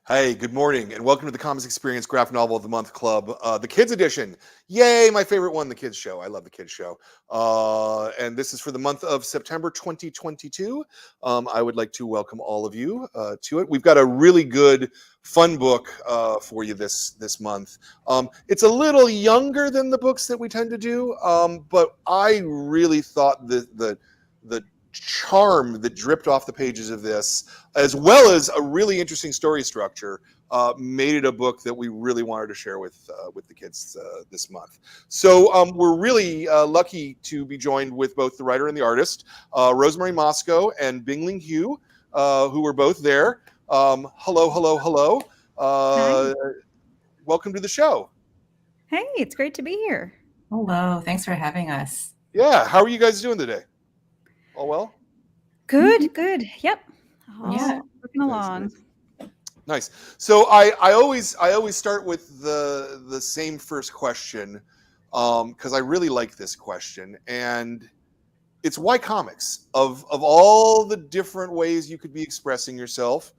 Hey, good morning, and welcome to the Comics Experience Graphic Novel of the Month Club, the Kids Edition. Yay, my favorite one, the Kids Show. I love the Kids Show. And this is for the month of September 2022. I would like to welcome all of you to it. We've got a really good, fun book for you this month. It's a little younger than the books that we tend to do, but I really thought the charm that dripped off the pages of this, as well as a really interesting story structure, made it a book that we really wanted to share with the kids this month. So we're really lucky to be joined with both the writer and the artist, Rosemary Mosco and BINGLIN, who were both there. Hello, hello, hello. Hi. Welcome to the show. Hey, it's great to be here. Hello, thanks for having us. Yeah, how are you guys doing today? All well? Good, good. Yep. Yeah. All working Nice, along. nice. So I always start with the same first question, because I really like this question, and it's why comics? Of all the different ways you could be expressing yourself,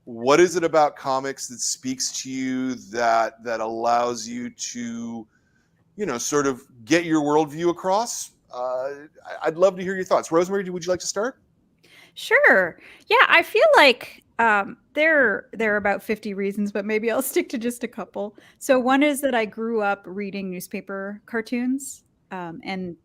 what is it about comics that speaks to you, that allows you to, sort of get your worldview across? I'd love to hear your thoughts. Rosemary, would you like to start? Sure. Yeah, I feel like there are about 50 reasons, but maybe I'll stick to just a couple. So one is that I grew up reading newspaper cartoons, and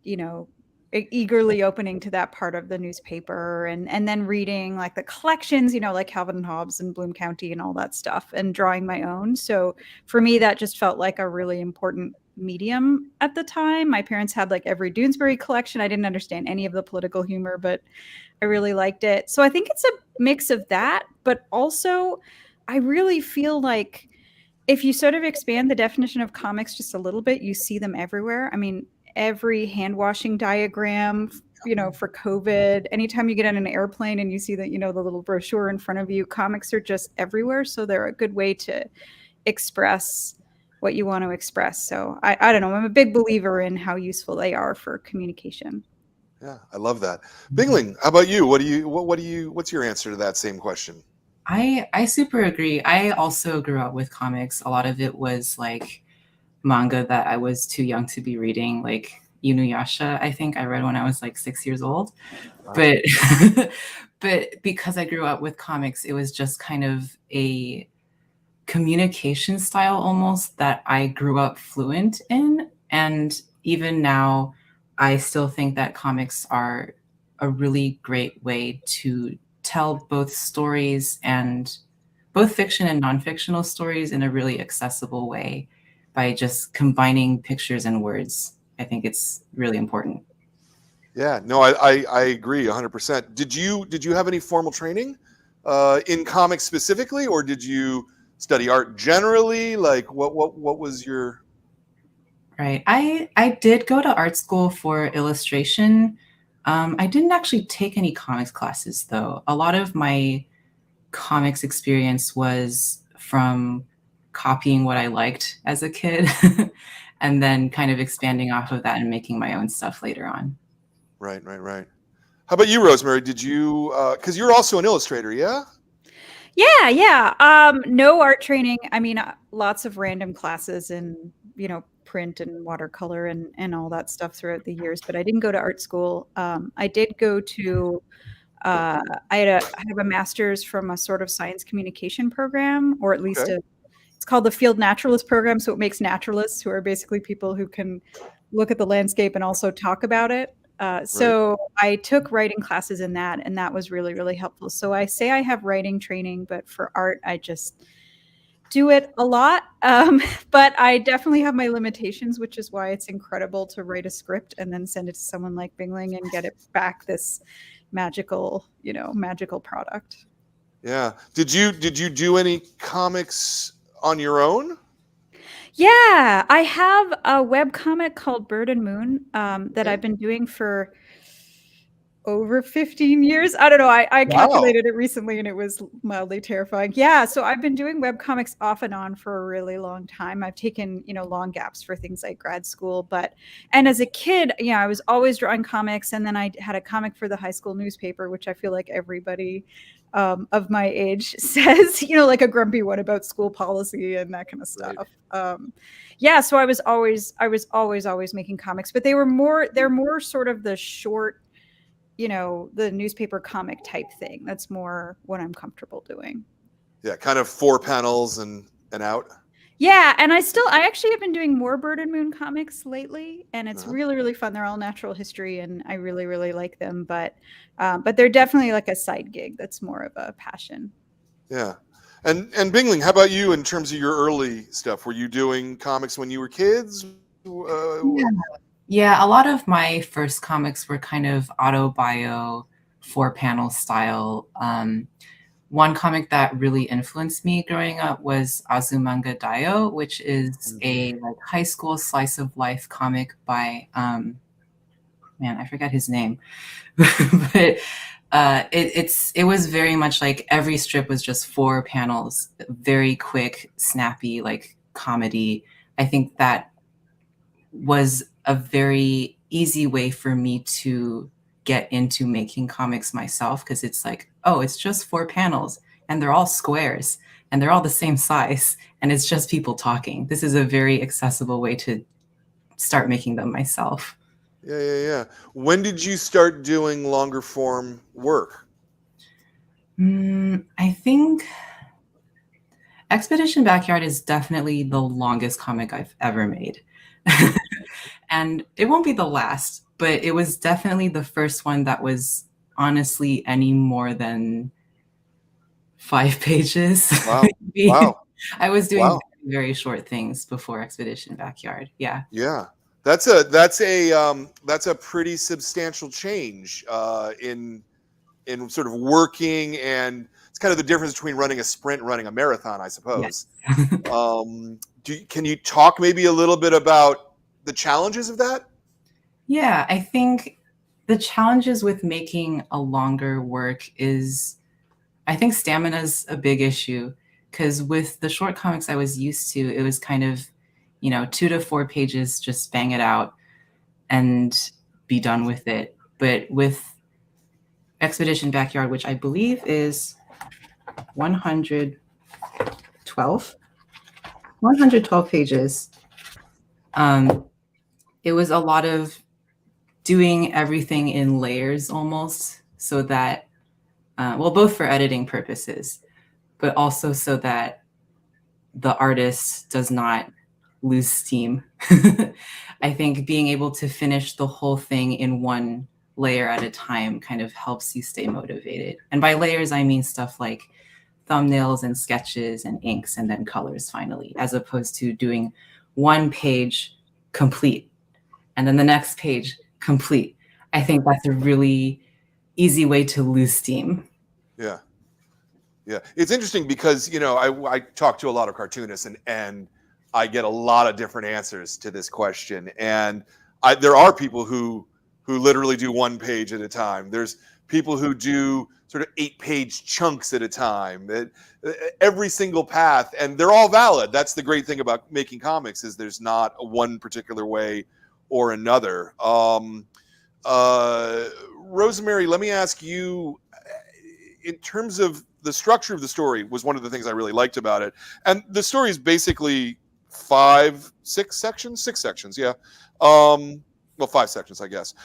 eagerly opening to that part of the newspaper, and then reading like the collections, like Calvin and Hobbes and Bloom County and all that stuff, and drawing my own. So for me, that just felt like a really important medium at the time. My parents had like every Doonesbury collection. I didn't understand any of the political humor, but I really liked it. So I think it's a mix of that, but also I really feel like if you sort of expand the definition of comics just a little bit, you see them everywhere. I mean, every hand washing diagram, for COVID, anytime you get on an airplane and you see that, the little brochure in front of you, comics are just everywhere. So they're a good way to express what you want to express. So I don't know. I'm a big believer in how useful they are for communication. Yeah, I love that. Bingling, how about you? What's your answer to that same question? I super agree. I also grew up with comics. A lot of it was like manga that I was too young to be reading, like Inuyasha, I think I read when I was like 6 years old. Wow. But but because I grew up with comics, it was just kind of a communication style almost that I grew up fluent in. And even now, I still think that comics are a really great way to tell both stories, and both fiction and non-fictional stories, in a really accessible way by just combining pictures and words. I think it's really important. Yeah, no, I agree 100%. Did you have any formal training in comics specifically, or did you study art generally? Like, what was your? Right. I did go to art school for illustration. I didn't actually take any comics classes, though. A lot of my comics experience was from copying what I liked as a kid and then kind of expanding off of that and making my own stuff later on. Right, right, right. How about you, Rosemary? Did you? Because you're also an illustrator, yeah? Yeah, yeah. No art training. I mean, lots of random classes in, print and watercolor and all that stuff throughout the years, but I didn't go to art school. I did go to I have a master's from a sort of science communication program, or at least Okay. it's called the Field Naturalist Program. So it makes naturalists, who are basically people who can look at the landscape and also talk about it. Right. So I took writing classes in that, and that was really, really helpful. So I say I have writing training, but for art, I just do it a lot. But I definitely have my limitations, which is why it's incredible to write a script and then send it to someone like Bingling and get it back this magical product. Yeah. Did you do any comics on your own? Yeah, I have a web comic called Bird and Moon that Okay. I've been doing for over 15 years. I don't know. I Wow. calculated it recently and it was mildly terrifying. Yeah. So I've been doing webcomics off and on for a really long time. I've taken, long gaps for things like grad school. And as a kid, I was always drawing comics. And then I had a comic for the high school newspaper, which I feel like everybody of my age says, like a grumpy one about school policy and that kind of stuff. Right. So I was always making comics, but they're more sort of the short, the newspaper comic type thing. That's more what I'm comfortable doing. Yeah, kind of 4 panels and out. Yeah, and I actually have been doing more Bird and Moon comics lately, and it's really, really fun. They're all natural history, and I really, really like them. But they're definitely like a side gig. That's more of a passion. Yeah. And Bingling, how about you in terms of your early stuff? Were you doing comics when you were kids? Yeah, a lot of my first comics were kind of auto-bio, 4-panel style. One comic that really influenced me growing up was Azumanga Daioh, which is a high school slice of life comic by I forgot his name, but it was very much like every strip was just 4 panels, very quick, snappy, like comedy. I think that was a very easy way for me to get into making comics myself, because it's like, oh, it's just 4 panels and they're all squares and they're all the same size and it's just people talking. This is a very accessible way to start making them myself. Yeah. When did you start doing longer form work? I think Expedition Backyard is definitely the longest comic I've ever made. And it won't be the last, but it was definitely the first one that was honestly any more than 5 pages. Wow. I was doing very short things before Expedition Backyard. Yeah. That's a pretty substantial change in sort of working, and it's kind of the difference between running a sprint and running a marathon, I suppose. Yes. Can you talk maybe a little bit about the challenges of that? Yeah, I think the challenges with making a longer work is, I think stamina is a big issue, because with the short comics I was used to, it was kind of, 2 to 4 pages, just bang it out and be done with it. But with Expedition Backyard, which I believe is 112 pages, it was a lot of doing everything in layers almost, so that, both for editing purposes, but also so that the artist does not lose steam. I think being able to finish the whole thing in one layer at a time kind of helps you stay motivated. And by layers, I mean stuff like thumbnails and sketches and inks and then colors finally, as opposed to doing 1 page complete and then the next page complete. I think that's a really easy way to lose steam. Yeah. It's interesting because, I talk to a lot of cartoonists and I get a lot of different answers to this question. And there are people who literally do 1 page at a time. There's people who do sort of 8-page chunks at a time. Every single path, and they're all valid. That's the great thing about making comics, is there's not one particular way or another. Rosemary, let me ask you, in terms of the structure of the story, was one of the things I really liked about it. And the story is basically 6 sections. Yeah. 5 sections, I guess.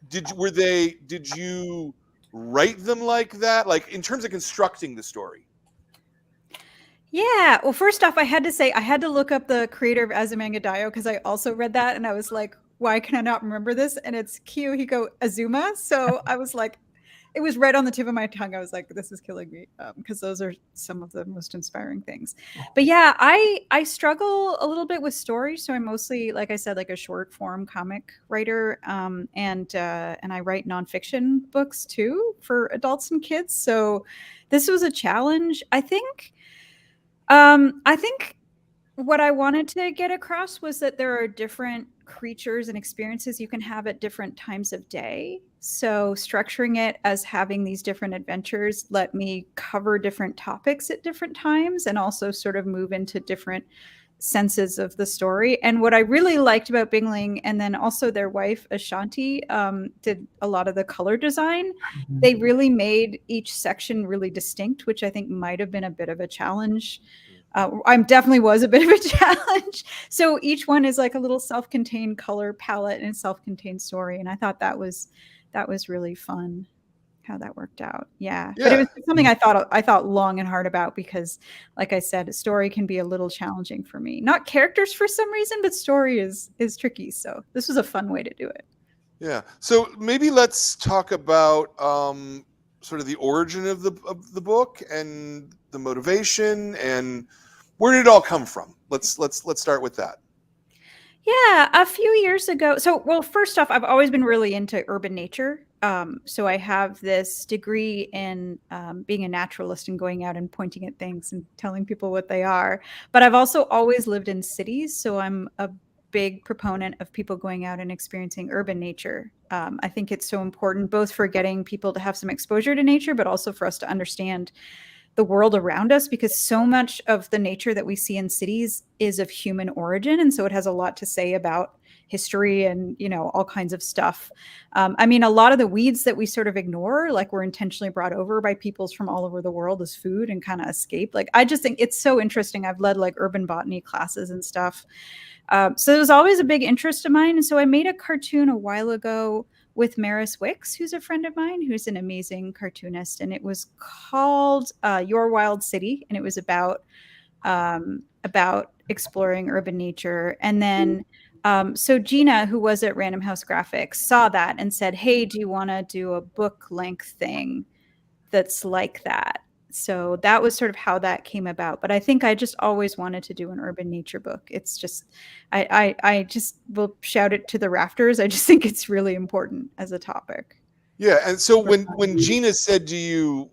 Did you write them like that? Like in terms of constructing the story? Yeah. Well, first off, I had to say, I had to look up the creator of Azumanga Daioh, because I also read that and I was like, why can I not remember this? And it's Kiyohiko Azuma. So I was like, it was right on the tip of my tongue. I was like, this is killing me, because those are some of the most inspiring things. But yeah, I struggle a little bit with story. So I'm mostly, like I said, like a short form comic writer, and I write nonfiction books too for adults and kids. So this was a challenge. I think what I wanted to get across was that there are different creatures and experiences you can have at different times of day. So structuring it as having these different adventures let me cover different topics at different times and also sort of move into different senses of the story. And what I really liked about Bingling, and then also their wife Ashanti did a lot of the color design. They really made each section really distinct, which I think might have been a bit of a challenge. I definitely was a bit of a challenge. So each one is like a little self-contained color palette and self-contained story, and I thought that was really fun how that worked out. Yeah. But it was something I thought long and hard about because, like I said, a story can be a little challenging for me. Not characters for some reason, but story is tricky. So this was a fun way to do it. Yeah. So maybe let's talk about sort of the origin of the book and the motivation and where did it all come from. Let's start with that. Yeah, a few years ago. So, well, first off, I've always been really into urban nature. So I have this degree in being a naturalist and going out and pointing at things and telling people what they are. But I've also always lived in cities. So I'm a big proponent of people going out and experiencing urban nature. I think it's so important both for getting people to have some exposure to nature, but also for us to understand the world around us, because so much of the nature that we see in cities is of human origin. And so it has a lot to say about history and, you know, all kinds of stuff. I mean, a lot of the weeds that we sort of ignore, like were intentionally brought over by peoples from all over the world as food and kind of escape. Like, I just think it's so interesting. I've led like urban botany classes and stuff. So it was always a big interest of mine. And so I made a cartoon a while ago with Maris Wicks, who's a friend of mine, who's an amazing cartoonist. And it was called Your Wild City. And it was about exploring urban nature. And then, so Gina, who was at Random House Graphics, saw that and said, hey, do you want to do a book length thing that's like that? So that was sort of how that came about. But I think I just always wanted to do an urban nature book. It's just, I just will shout it to the rafters. I just think it's really important as a topic. Yeah. And so when Gina said to you,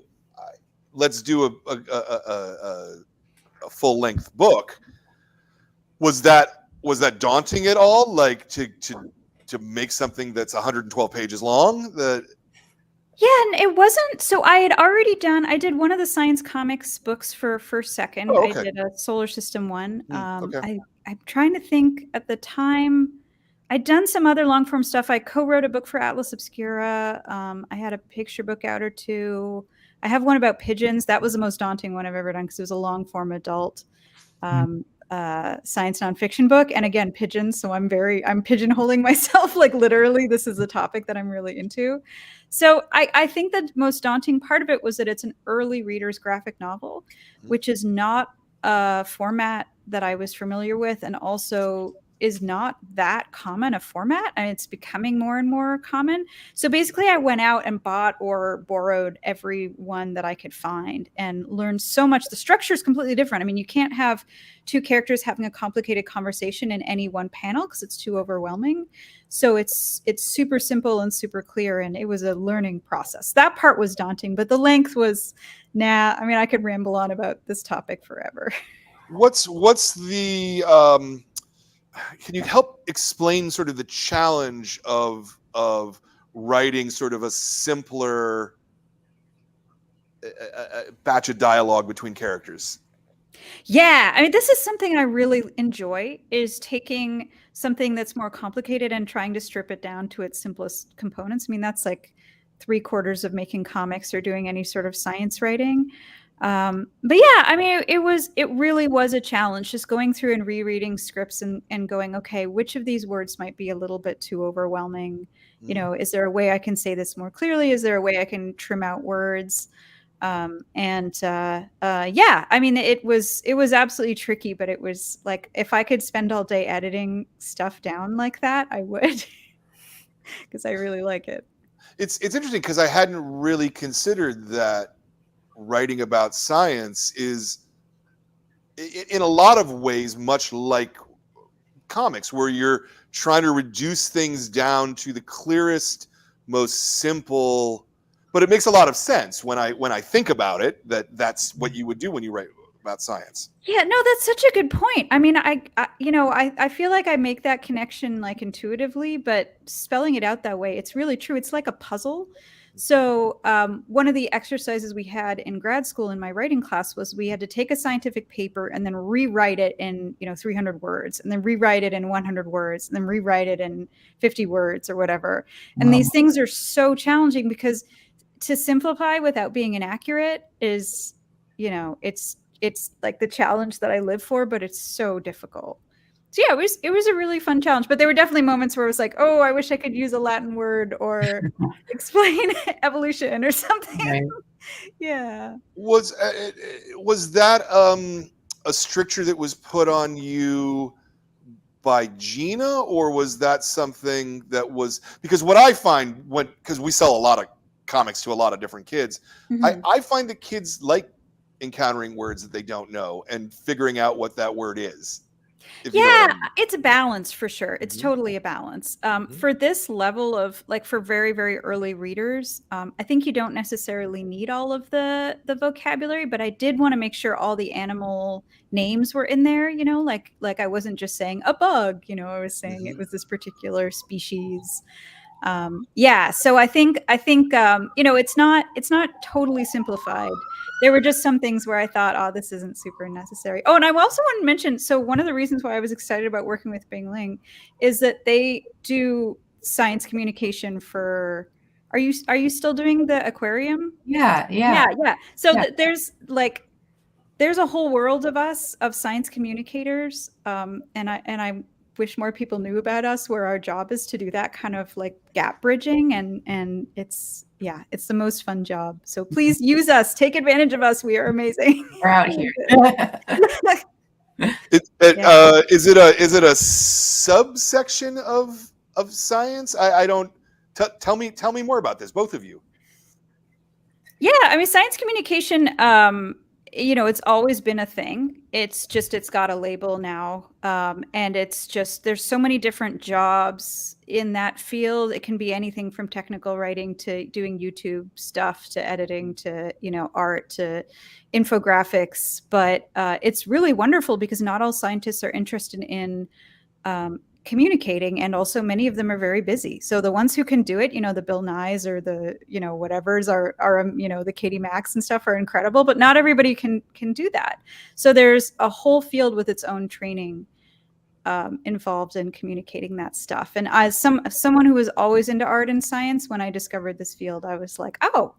let's do a full length book, was that daunting at all? Like to make something that's 112 pages long? Yeah, and it wasn't. So I did one of the Science Comics books for First Second. Oh, okay. I did a solar system one. Okay. I'm trying to think at the time. I'd done some other long form stuff. I co-wrote a book for Atlas Obscura. I had a picture book out or two. I have one about pigeons. That was the most daunting one I've ever done because it was a long form adult science nonfiction book. And again, pigeons. So I'm pigeonholing myself. Like literally, this is a topic that I'm really into. So I think the most daunting part of it was that it's an early reader's graphic novel, which is not a format that I was familiar with, and also is not that common a format, and it's becoming more and more common. So basically I went out and bought or borrowed every one that I could find and learned so much. The structure is completely different. I mean, you can't have two characters having a complicated conversation in any one panel because it's too overwhelming. So it's super simple and super clear, and it was a learning process. That part was daunting, but the length was, I mean, I could ramble on about this topic forever. What's the can you help explain sort of the challenge of writing sort of a simpler batch of dialogue between characters? Yeah, I mean, this is something I really enjoy, is taking something that's more complicated and trying to strip it down to its simplest components. I mean, that's like 3/4 of making comics or doing any sort of science writing. But yeah, I mean, it really was a challenge just going through and rereading scripts and going, okay, which of these words might be a little bit too overwhelming? You know, is there a way I can say this more clearly? Is there a way I can trim out words? Yeah, I mean, it was absolutely tricky, but it was like, if I could spend all day editing stuff down like that, I would, because I really like it. It's interesting because I hadn't really considered that writing about science is in a lot of ways much like comics, where you're trying to reduce things down to the clearest, most simple, but it makes a lot of sense when I think about it, that's what you would do when you about science. Yeah, no, that's such a good point. I mean, I feel like I make that connection like intuitively, but spelling it out that way, it's really true. It's like a puzzle. So one of the exercises we had in grad school in my writing class was we had to take a scientific paper and then rewrite it in 300 words, and then rewrite it in 100 words, and then rewrite it in 50 words or whatever. And these things are so challenging because to simplify without being inaccurate is, it's like the challenge that I live for, but it's so difficult. So yeah, it was a really fun challenge, but there were definitely moments where it was like, oh, I wish I could use a Latin word or explain evolution or something. Right. Yeah. Was that a stricture that was put on you by Gina, or was that something that was, because what I find because we sell a lot of comics to a lot of different kids, I find that kids like encountering words that they don't know and figuring out what that word is. Yeah, you know I mean. It's a balance for sure. It's totally a balance. For this level of, like, for very, very early readers, I think you don't necessarily need all of the vocabulary, but I did want to make sure all the animal names were in there, like I wasn't just saying a bug, I was saying it was this particular species. Yeah, so I think it's not totally simplified. There were just some things where I thought, oh, this isn't super necessary. Oh, and I also want to mention, so one of the reasons why I was excited about working with BINGLIN is that they do science communication for, are you still doing the aquarium? Yeah. So there's a whole world of us, of science communicators, and I wish more people knew about us, where our job is to do that kind of like gap bridging, and it's the most fun job. So please use us, take advantage of us. We are amazing. We're out here. Is it a subsection of science? I don't. Tell me more about this, both of you. Yeah, I mean, science communication, it's always been a thing. It's just, it's got a label now. And it's just, there's so many different jobs in that field. It can be anything from technical writing to doing YouTube stuff, to editing, to, art, to infographics. But it's really wonderful because not all scientists are interested in communicating, and also many of them are very busy. So the ones who can do it, the Bill Nyes or the whatevers are the Katie Max and stuff are incredible, but not everybody can do that. So there's a whole field with its own training involved in communicating that stuff. And as someone who was always into art and science, when I discovered this field, I was like, oh,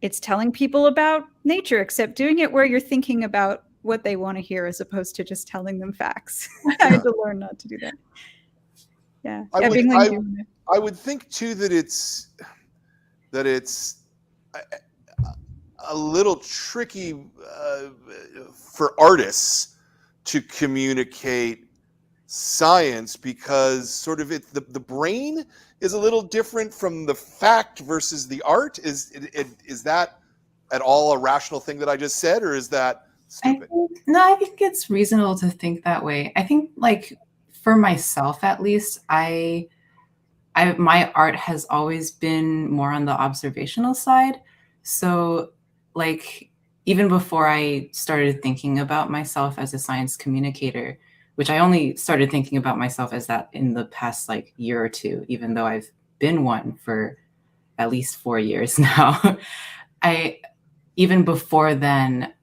it's telling people about nature, except doing it where you're thinking about what they want to hear, as opposed to just telling them facts. I had to learn not to do that. Yeah. I would think too that it's a little tricky for artists to communicate science, because sort of the brain is a little different from the fact versus the art. Is that at all a rational thing that I just said, or is that stupid? I think it's reasonable to think that way. I think, like, for myself at least, my art has always been more on the observational side. So, like, even before I started thinking about myself as a science communicator, which I only started thinking about myself as that in the past like year or two, even though I've been one for at least 4 years now. Even before then,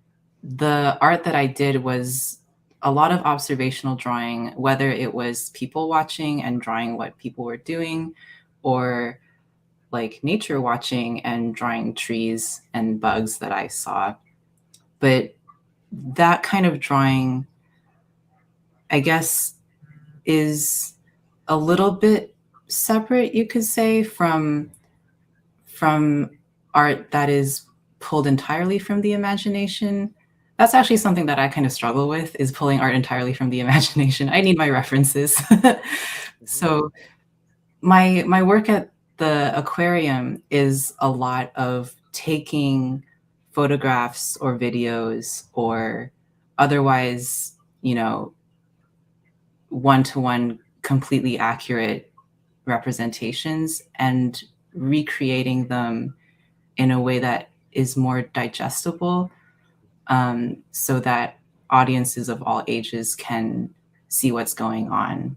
the art that I did was a lot of observational drawing, whether it was people watching and drawing what people were doing, or like nature watching and drawing trees and bugs that I saw. But that kind of drawing, I guess, is a little bit separate, you could say, from art that is pulled entirely from the imagination. That's actually something that I kind of struggle with, is pulling art entirely from the imagination. I need my references. So my work at the aquarium is a lot of taking photographs or videos or otherwise, one-to-one completely accurate representations and recreating them in a way that is more digestible. so that audiences of all ages can see what's going on.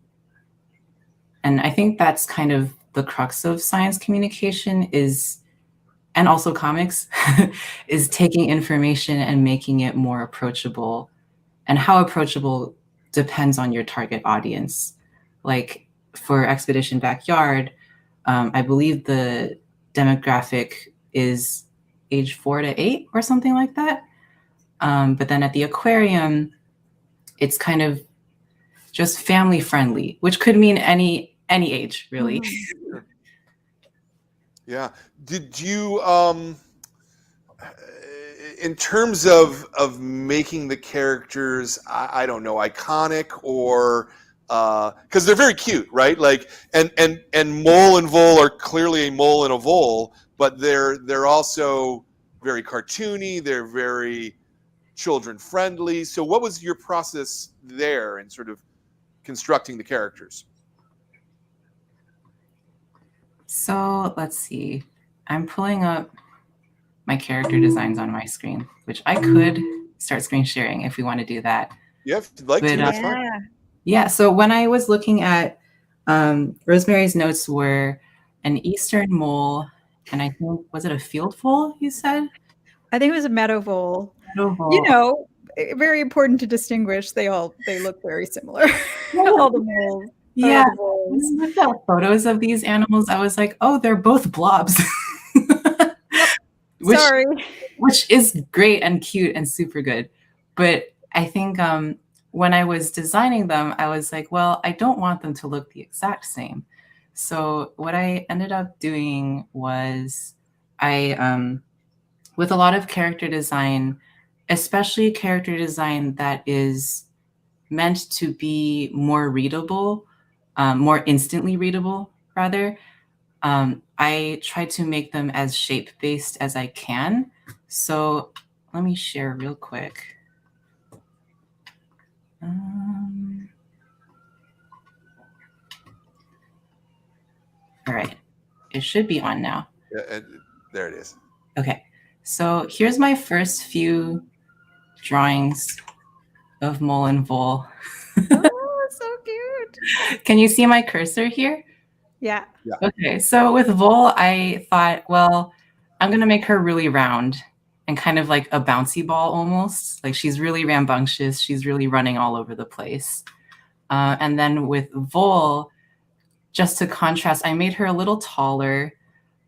And I think that's kind of the crux of science communication is, and also comics, is taking information and making it more approachable. And how approachable depends on your target audience. Like for Expedition Backyard, I believe the demographic is age 4 to 8 or something like that. But then at the aquarium, it's kind of just family friendly, which could mean any age, really. Sure. Yeah. Did you, in terms of making the characters, I don't know, iconic or because they're very cute, right? Like, and Mole and Vole are clearly a mole and a vole, but they're also very cartoony. They're very children friendly. So, what was your process there in sort of constructing the characters? So let's see. I'm pulling up my character designs on my screen, which I could start screen sharing if we want to do that. Yeah, if you'd like to, that's fine. Yeah, so when I was looking at Rosemary's notes were an eastern mole, and I think, was it a field vole, you said? I think it was a meadow vole. Meadow vole. You know, very important to distinguish. They look very similar. All the moles. Yeah, the voles. when I looked at photos of these animals, I was like, oh, they're both blobs. Which is great and cute and super good. But I think when I was designing them, I was like, well, I don't want them to look the exact same. So what I ended up doing was with a lot of character design, especially character design that is meant to be more readable, more instantly readable, rather, I try to make them as shape-based as I can. So let me share real quick. All right, it should be on now. Yeah, there it is. Okay, so here's my first few drawings of Mole and Vole. Oh, so cute. Can you see my cursor here? Yeah. Okay, so with Vole, I thought, well, I'm going to make her really round and kind of like a bouncy ball almost. Like she's really rambunctious. She's really running all over the place. And then with Vole, just to contrast, I made her a little taller,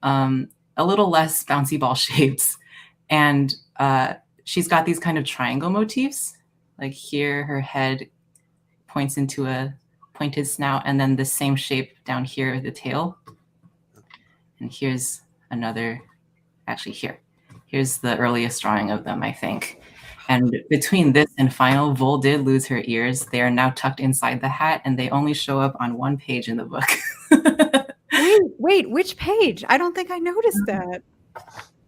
a little less bouncy ball shapes. And she's got these kind of triangle motifs. Like here, her head points into a pointed snout, and then the same shape down here, the tail. And here's another, actually here's the earliest drawing of them, I think. And between this and final, Vole did lose her ears. They are now tucked inside the hat, and they only show up on one page in the book. Wait, which page? I don't think I noticed that.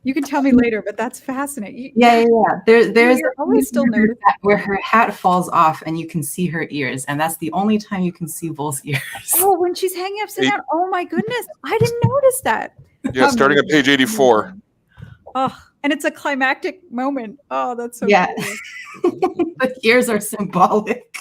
You can tell me later, but that's fascinating. Yeah. There's always still notice where her hat falls off and you can see her ears, and that's the only time you can see Vole's ears. Oh, when she's hanging upside down. Oh my goodness, I didn't notice that. Yeah, starting at page 84. Oh, and it's a climactic moment. Oh, that's so yeah. cool. The ears are symbolic.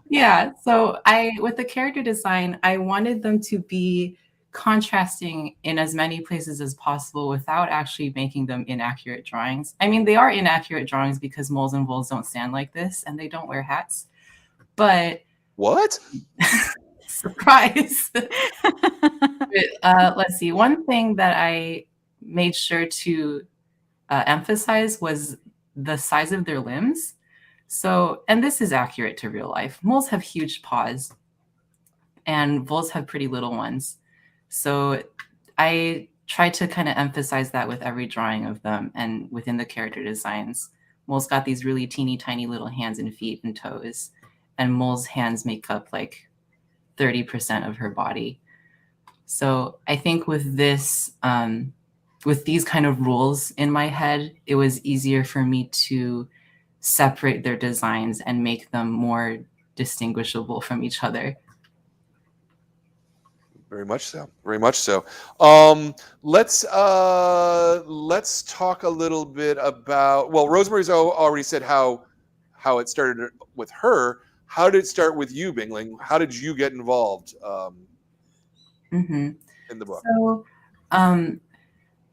Yeah, so with the character design, I wanted them to be contrasting in as many places as possible without actually making them inaccurate drawings. I mean, they are inaccurate drawings because moles and voles don't stand like this and they don't wear hats. But what? Surprise. But, let's see. One thing that I made sure to emphasize was the size of their limbs. So, and this is accurate to real life. Moles have huge paws and voles have pretty little ones. So I try to kind of emphasize that with every drawing of them and within the character designs. Mole's got these really teeny tiny little hands and feet and toes, and Mole's hands make up like 30% of her body. So I think with this, with these kind of rules in my head, it was easier for me to separate their designs and make them more distinguishable from each other. Very much so. Very much so. Let's talk a little bit about. Well, Rosemary's already said how it started with her. How did it start with you, Bingling? How did you get involved in the book? So,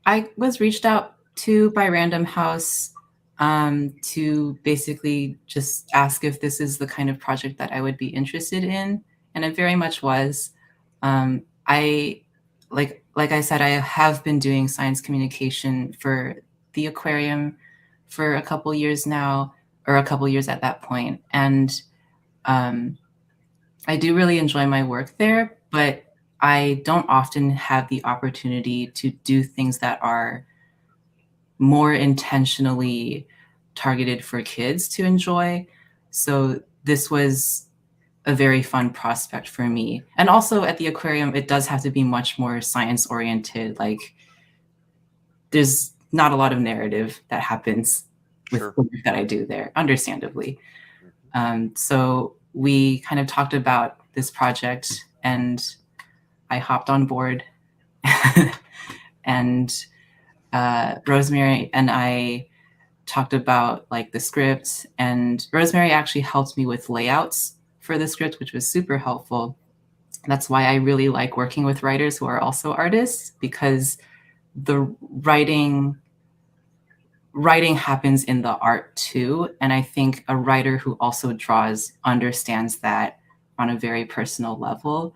I was reached out to by Random House to basically just ask if this is the kind of project that I would be interested in, and it very much was. I like I said, I have been doing science communication for the aquarium for a couple years now, or a couple years at that point, and I do really enjoy my work there, but I don't often have the opportunity to do things that are more intentionally targeted for kids to enjoy. So this was a very fun prospect for me. And also at the aquarium, it does have to be much more science oriented. Like there's not a lot of narrative that happens with the work that I do there, understandably. So we kind of talked about this project and I hopped on board and Rosemary and I talked about like the script, and Rosemary actually helped me with layouts for the script, which was super helpful. That's why I really like working with writers who are also artists, because the writing happens in the art too. And I think a writer who also draws understands that on a very personal level.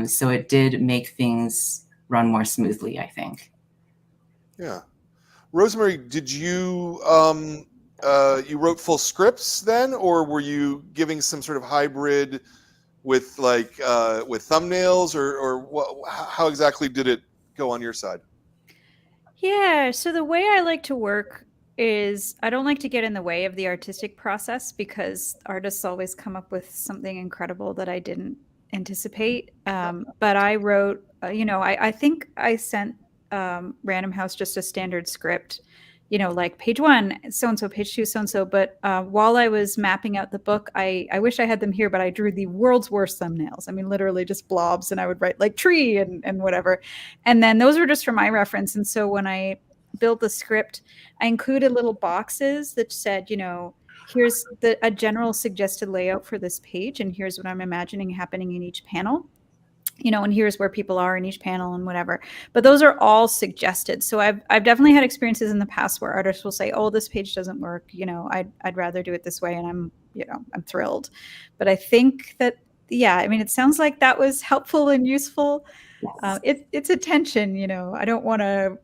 So it did make things run more smoothly, I think. Yeah. Rosemary, did you you wrote full scripts then, or were you giving some sort of hybrid with like with thumbnails, or what, how exactly did it go on your side? Yeah, so the way I like to work is I don't like to get in the way of the artistic process, because artists always come up with something incredible that I didn't anticipate. But I wrote, I think I sent Random House just a standard script, like page 1, so-and-so, page 2, so-and-so. But while I was mapping out the book, I wish I had them here, but I drew the world's worst thumbnails. I mean, literally just blobs, and I would write like tree and whatever. And then those were just for my reference. And so when I built the script, I included little boxes that said, here's a general suggested layout for this page, and here's what I'm imagining happening in each panel. And here's where people are in each panel and whatever. But those are all suggested. So I've definitely had experiences in the past where artists will say, "Oh, this page doesn't work. I'd rather do it this way," and I'm thrilled. But I think that, yeah, I mean, it sounds like that was helpful and useful. Yes. It's a tension. I don't want to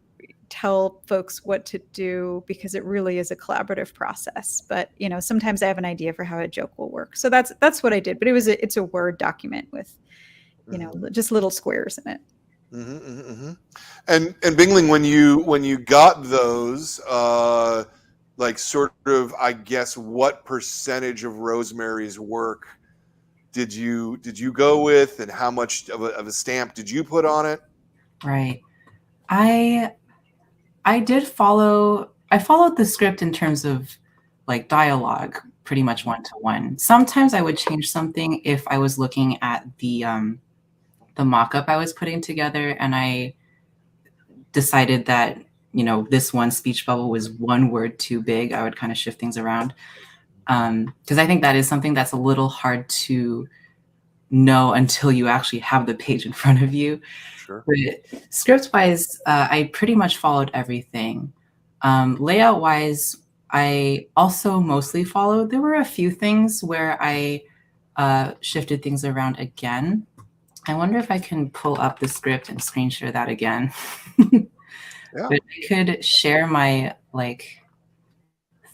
tell folks what to do, because it really is a collaborative process. But sometimes I have an idea for how a joke will work. So that's what I did. But it's a Word document with just little squares in it. And Bingling, when you got those, like sort of, I guess, what percentage of Rosemary's work did you go with, and how much of a stamp did you put on it? Right. I followed the script in terms of like dialogue, pretty much one-to-one. Sometimes I would change something if I was looking at the mock-up I was putting together, and I decided that, this one speech bubble was one word too big. I would kind of shift things around. Because I think that is something that's a little hard to know until you actually have the page in front of you. Sure. But script-wise, I pretty much followed everything. Layout-wise, I also mostly followed. There were a few things where I shifted things around again. I wonder if I can pull up the script and screen share that again. Yeah. But I could share my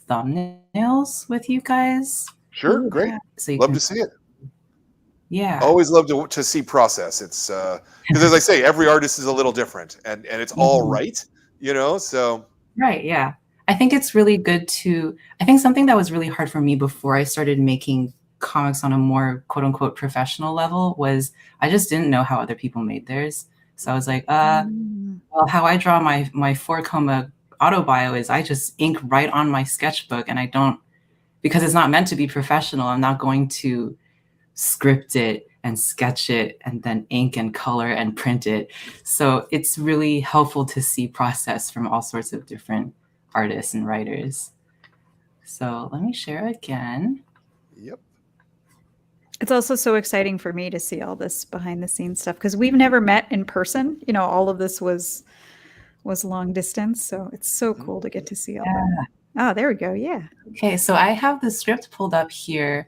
thumbnails with you guys. Sure, great. Yeah. So love to see it. Yeah. Always love to see process. It's because, as I say, every artist is a little different, and it's all right, so. Right, yeah. I think it's really good I think something that was really hard for me before I started making comics on a more quote unquote professional level was I just didn't know how other people made theirs. So I was like, well, how I draw my 4-coma auto bio is I just ink right on my sketchbook, and because it's not meant to be professional, I'm not going to script it and sketch it and then ink and color and print it. So it's really helpful to see process from all sorts of different artists and writers. So let me share again. Yep. It's also so exciting for me to see all this behind the scenes stuff because we've never met in person. You know, all of this was long distance. So it's so cool to get to see all that. Oh, there we go. Yeah. Okay, so I have the script pulled up here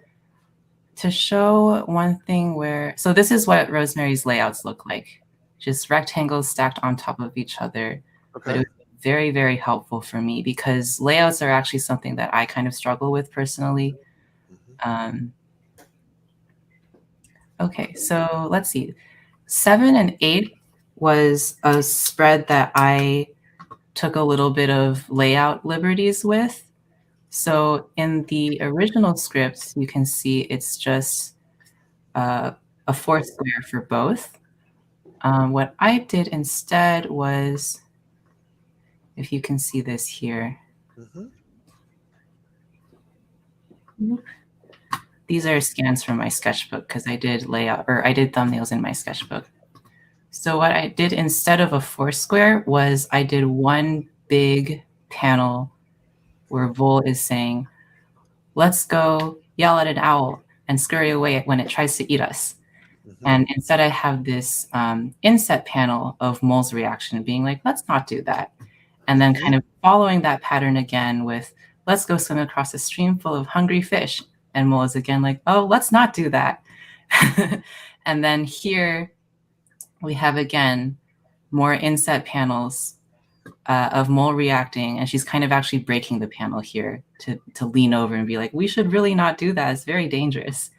to show one thing where, so this is what Rosemary's layouts look like. Just rectangles stacked on top of each other. Okay. But it was very, very helpful for me because layouts are actually something that I kind of struggle with personally. Okay, so let's see. 7 and 8 was a spread that I took a little bit of layout liberties with. So in the original script, you can see it's just a 4 square for both. What I did instead was, if you can see this here, these are scans from my sketchbook because I did thumbnails in my sketchbook. So what I did instead of a 4 square was I did one big panel where Vole is saying, let's go yell at an owl and scurry away when it tries to eat us. And instead I have this inset panel of Mole's reaction being like, let's not do that. And then kind of following that pattern again with, let's go swim across a stream full of hungry fish. And Mole is again like, oh, let's not do that. And then here we have again more inset panels of Mole reacting, and she's kind of actually breaking the panel here to lean over and be like, we should really not do that. It's very dangerous.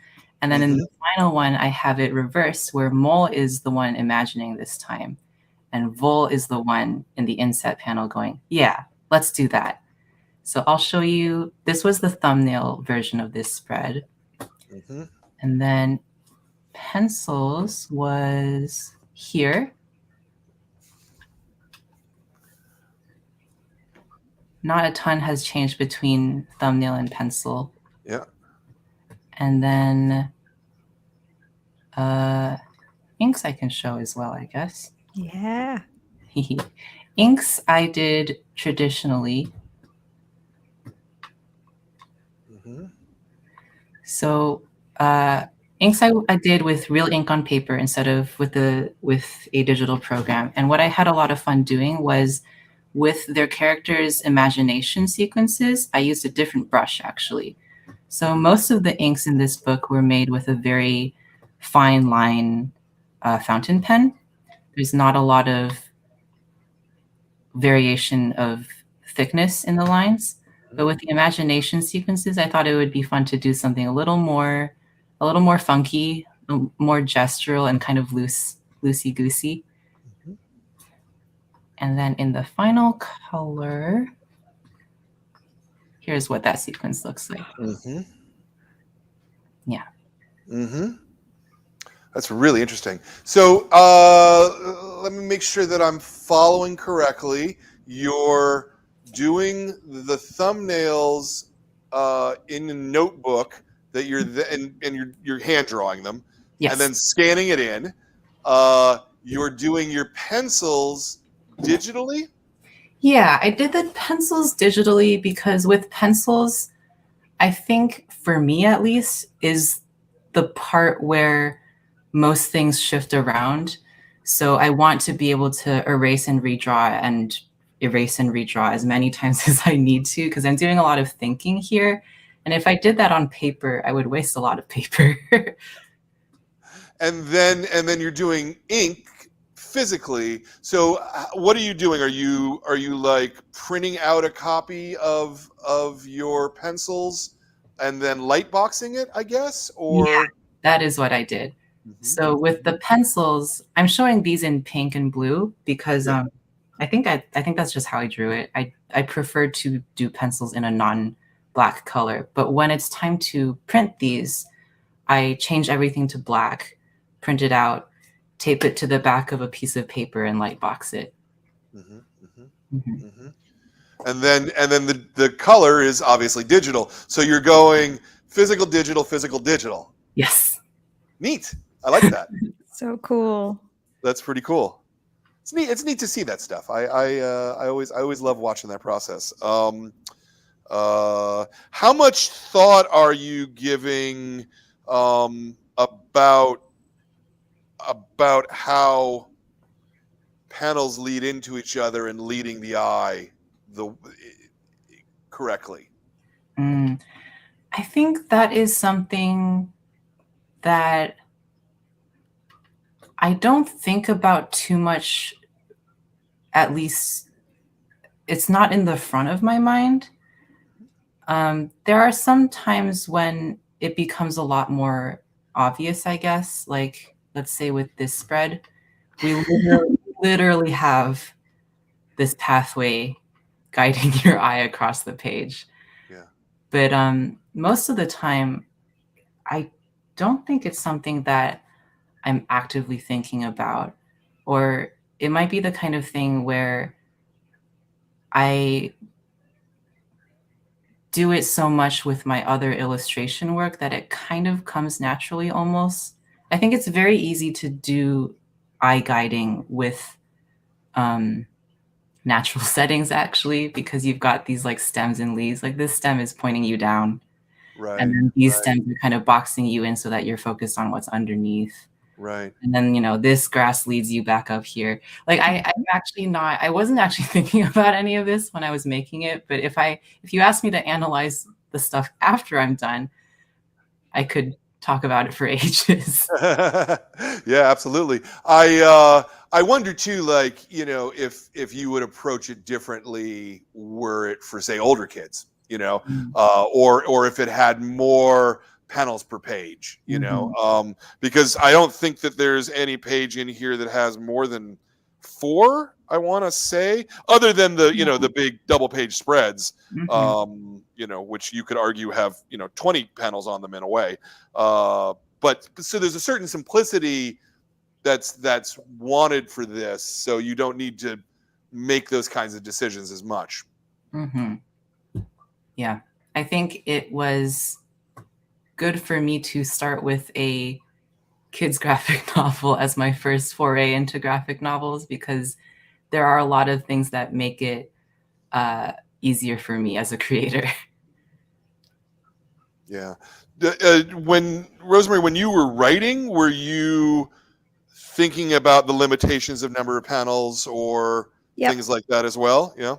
And then in the final one, I have it reversed where Mole is the one imagining this time, and Vole is the one in the inset panel going, yeah, let's do that. So I'll show you, this was the thumbnail version of this spread. And then pencils was here. Not a ton has changed between thumbnail and pencil. Yeah. And then inks I can show as well, I guess. Yeah. Inks I did traditionally. So inks I did with real ink on paper instead of with a digital program. And what I had a lot of fun doing was with their characters' imagination sequences, I used a different brush actually. So most of the inks in this book were made with a very fine line fountain pen. There's not a lot of variation of thickness in the lines. But with the imagination sequences, I thought it would be fun to do something a little more funky, more gestural and kind of loosey-goosey. And then in the final color, here's what that sequence looks like. Yeah. That's really interesting. So let me make sure that I'm following correctly. You're doing the thumbnails in a notebook that you're and you're hand drawing them, Yes. and then scanning it in. You're doing your pencils digitally. Yeah, I did the pencils digitally because with pencils, I think for me at least is the part where most things shift around. So I want to be able to erase and redraw as many times as I need to, because I'm doing a lot of thinking here. And if I did that on paper, I would waste a lot of paper. And then you're doing ink physically. So what are you doing? Are you like printing out a copy of your pencils and then light boxing it, I guess? Or yeah, that is what I did. So with the pencils, I'm showing these in pink and blue because I think that's just how I drew it. I prefer to do pencils in a non-black color, but when it's time to print these, I change everything to black, print it out, tape it to the back of a piece of paper, and light box it. And then the color is obviously digital. So you're going physical, digital, physical, digital. Yes. Neat. I like that. So cool. That's pretty cool. It's neat. It's neat to see that stuff. I always love watching that process. How much thought are you giving about how panels lead into each other and leading the eye correctly? I think that is something that I don't think about too much. At least it's not in the front of my mind. There are some times when it becomes a lot more obvious, I guess. Like, let's say with this spread, we literally have this pathway guiding your eye across the page. Yeah. But most of the time, I don't think it's something that I'm actively thinking about. Or it might be the kind of thing where I do it so much with my other illustration work that it kind of comes naturally almost. I think it's very easy to do eye guiding with natural settings, actually, because you've got these like stems and leaves. Like this stem is pointing you down. Right. And then these stems are kind of boxing you in so that you're focused on what's underneath. Right. And then, you know, this grass leads you back up here. Like I wasn't actually thinking about any of this when I was making it. But if you ask me to analyze the stuff after I'm done, I could talk about it for ages. Yeah, absolutely. I wonder too, like, you know, if you would approach it differently were it for, say, older kids, you know, or if it had more panels per page, you know, because I don't think that there's any page in here that has more than 4, I want to say, other than the, you know, the big double page spreads, you know, which you could argue have, you know, 20 panels on them in a way. But so there's a certain simplicity that's wanted for this. So you don't need to make those kinds of decisions as much. Yeah, I think it was good for me to start with a kids graphic novel as my first foray into graphic novels, because there are a lot of things that make it easier for me as a creator. Yeah. When Rosemary, when you were writing, were you thinking about the limitations of number of panels or things like that as well? Yeah.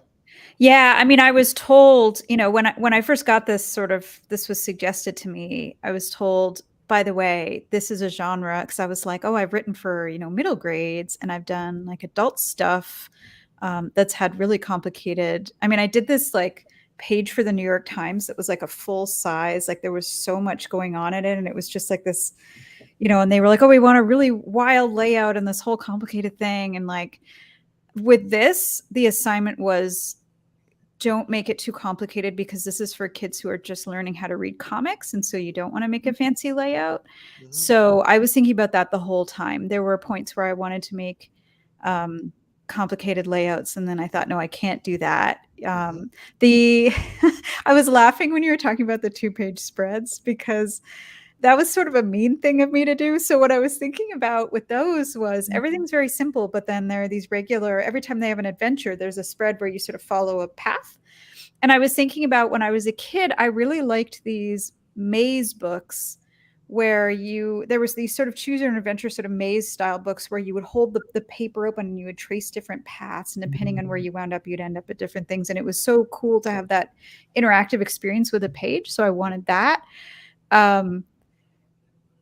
Yeah, I mean, I was told, you know, when I first got this was suggested to me, I was told, by the way, this is a genre, because I was like, oh, I've written for, you know, middle grades and I've done like adult stuff that's had really complicated. I mean, I did this like page for the New York Times that was like a full size, like there was so much going on in it, and it was just like this, you know, and they were like, oh, we want a really wild layout and this whole complicated thing. And like with this, the assignment was, don't make it too complicated, because this is for kids who are just learning how to read comics. And so you don't want to make a fancy layout. So I was thinking about that the whole time. There were points where I wanted to make complicated layouts. And then I thought, no, I can't do that. I was laughing when you were talking about the 2-page spreads, because that was sort of a mean thing of me to do. So what I was thinking about with those was everything's very simple, but then there are these regular, every time they have an adventure, there's a spread where you sort of follow a path. And I was thinking about when I was a kid, I really liked these maze books where there was these sort of choose your own adventure sort of maze style books where you would hold the paper open and you would trace different paths, and depending on where you wound up, you'd end up at different things. And it was so cool to have that interactive experience with a page. So I wanted that.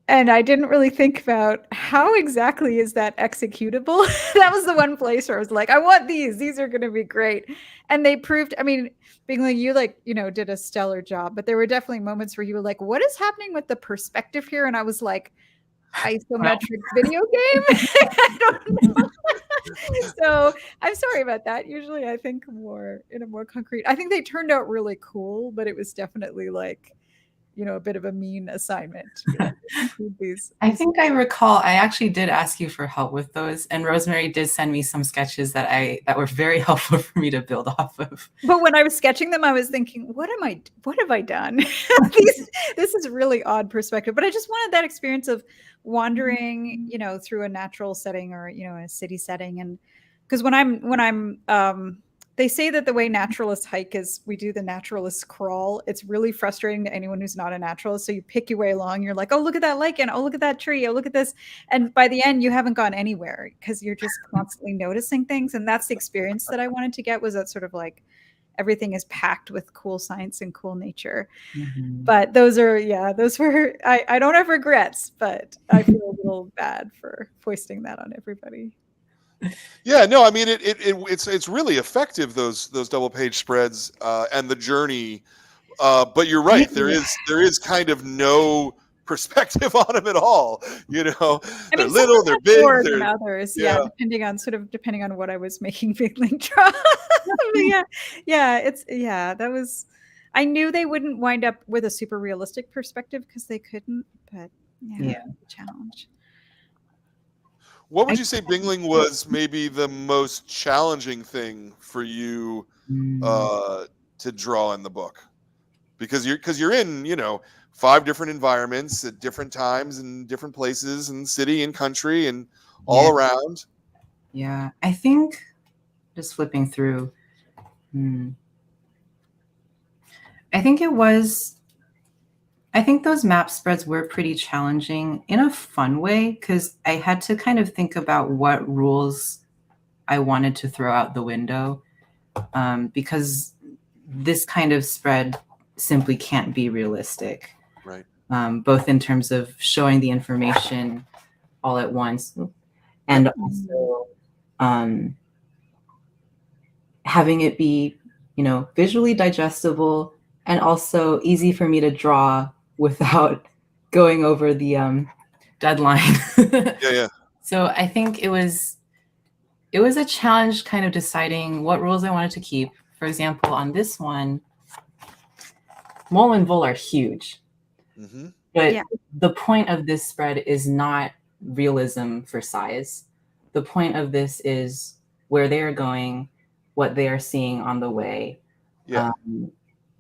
And I didn't really think about how exactly is that executable. That was the one place where I was like, I want these are going to be great. And they proved, I mean, BINGLIN, you like, you know, did a stellar job, but there were definitely moments where you were like, what is happening with the perspective here? And I was like, isometric video game? I don't know. So I'm sorry about that. Usually I think more in a more concrete, I think they turned out really cool, but it was definitely like, a bit of a mean assignment. Include these. I think I recall I actually did ask you for help with those, and Rosemary did send me some sketches that were very helpful for me to build off of. But when I was sketching them, I was thinking, what have I done? This is a really odd perspective. But I just wanted that experience of wandering, through a natural setting or, a city setting. And because when I'm they say that the way naturalists hike is we do the naturalist crawl. It's really frustrating to anyone who's not a naturalist. So you pick your way along. You're like, oh, look at that lichen. Oh, look at that tree. Oh, look at this. And by the end, you haven't gone anywhere because you're just constantly noticing things. And that's the experience that I wanted to get, was that sort of like everything is packed with cool science and cool nature. Mm-hmm. But those were, I don't have regrets, but I feel a little bad for foisting that on everybody. Yeah, no, I mean it's really effective, those double page spreads and the journey. But you're right, there is kind of no perspective on them at all. They're little, they're big, than others. Yeah, depending on what I was making BINGLIN draw. That was. I knew they wouldn't wind up with a super realistic perspective because they couldn't. But challenge. What would you say BINGLIN was maybe the most challenging thing for you to draw in the book? Because you're in, 5 different environments at different times and different places and city and country and all around. Yeah, I think just flipping through. I think those map spreads were pretty challenging in a fun way, because I had to kind of think about what rules I wanted to throw out the window, because this kind of spread simply can't be realistic. Right. Both in terms of showing the information all at once and also having it be, visually digestible and also easy for me to draw without going over the deadline. Yeah. So I think it was a challenge kind of deciding what rules I wanted to keep. For example, on this one, Mole and Vole are huge. Mm-hmm. But the point of this spread is not realism for size. The point of this is where they are going, what they are seeing on the way. Yeah.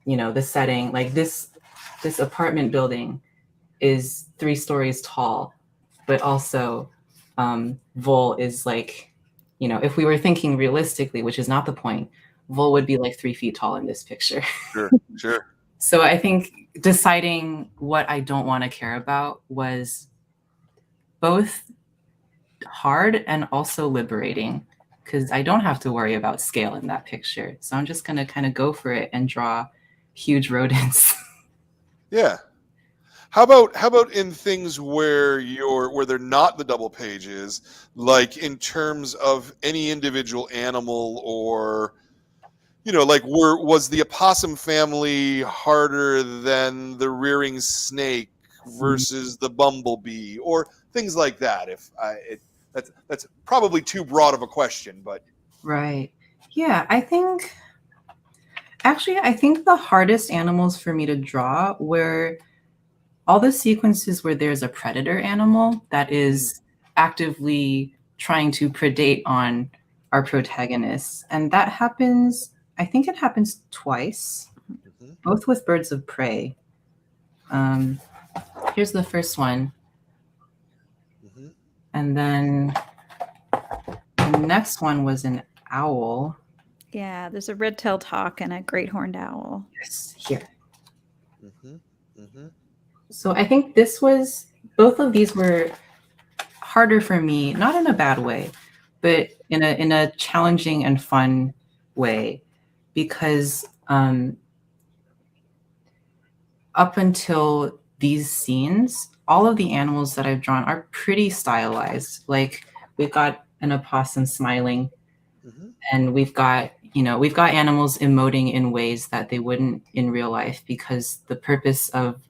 The setting, like this apartment building is 3 stories tall, but also Vole is like, if we were thinking realistically, which is not the point, Vole would be like 3 feet tall in this picture. Sure. So I think deciding what I don't want to care about was both hard and also liberating, because I don't have to worry about scale in that picture. So I'm just going to kind of go for it and draw huge rodents. Yeah. How about in things where they're not the double pages, like in terms of any individual animal, or was the opossum family harder than the rearing snake versus the bumblebee, or things like that? That's probably too broad of a question, but right. Yeah, I think the hardest animals for me to draw were all the sequences where there's a predator animal that is actively trying to predate on our protagonists. And that happens, I think it happens twice, both with birds of prey. Here's the first one. And then the next one was an owl. Yeah, there's a red-tailed hawk and a great horned owl. Yes, here. So I think both of these were harder for me, not in a bad way, but in a challenging and fun way, because up until these scenes, all of the animals that I've drawn are pretty stylized. Like, we've got an opossum smiling, and we've got animals emoting in ways that they wouldn't in real life, because the purpose of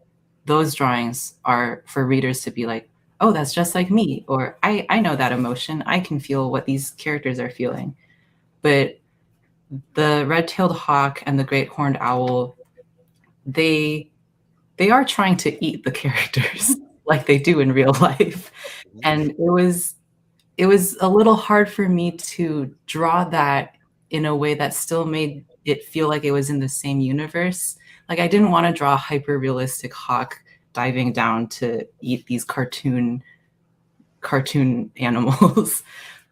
those drawings are for readers to be like, oh, that's just like me, or I know that emotion. I can feel what these characters are feeling. But the red-tailed hawk and the great horned owl, they they are trying to eat the characters like they do in real life. And it was a little hard for me to draw that in a way that still made it feel like it was in the same universe. Like I didn't want to draw a hyper realistic hawk diving down to eat these cartoon animals,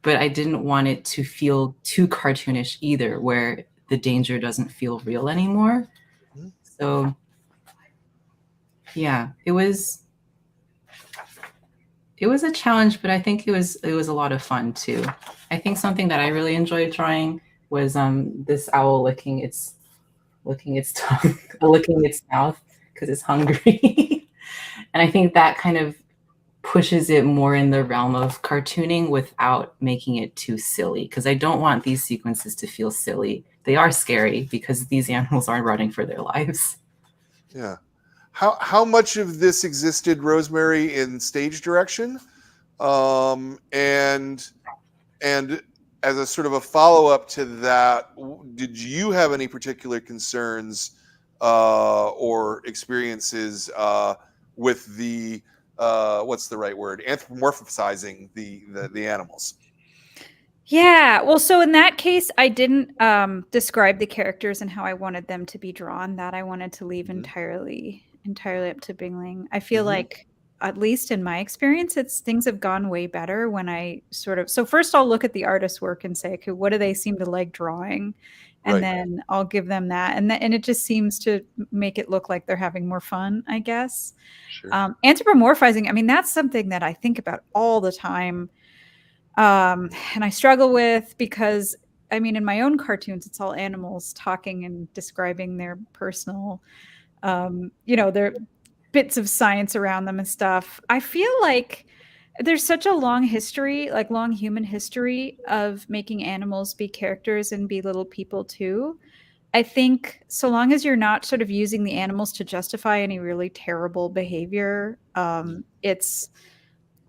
but I didn't want it to feel too cartoonish either, where the danger doesn't feel real anymore. So yeah, it was a challenge, but I think it was a lot of fun too. I think something that I really enjoyed drawing was this owl licking its tongue, licking its mouth because it's hungry. And I think that kind of pushes it more in the realm of cartooning without making it too silly, because I don't want these sequences to feel silly. They are scary because these animals are running for their lives. Yeah. How much of this existed, Rosemary, in stage direction? And as a sort of a follow-up to that, did you have any particular concerns or experiences with the what's the right word? Anthropomorphizing the animals? Yeah, well, so in that case, I didn't describe the characters and how I wanted them to be drawn. That I wanted to leave entirely up to Bingling. I feel like, at least in my experience, things have gone way better when I so first I'll look at the artist's work and say, okay, what do they seem to like drawing? And then I'll give them that. And it just seems to make it look like they're having more fun, I guess. Sure. Anthropomorphizing, I mean, that's something that I think about all the time. And I struggle with, because I mean, in my own cartoons, it's all animals talking and describing their personal, their bits of science around them and stuff. I feel like there's such a long history, like long human history, of making animals be characters and be little people too. I think so long as you're not sort of using the animals to justify any really terrible behavior, it's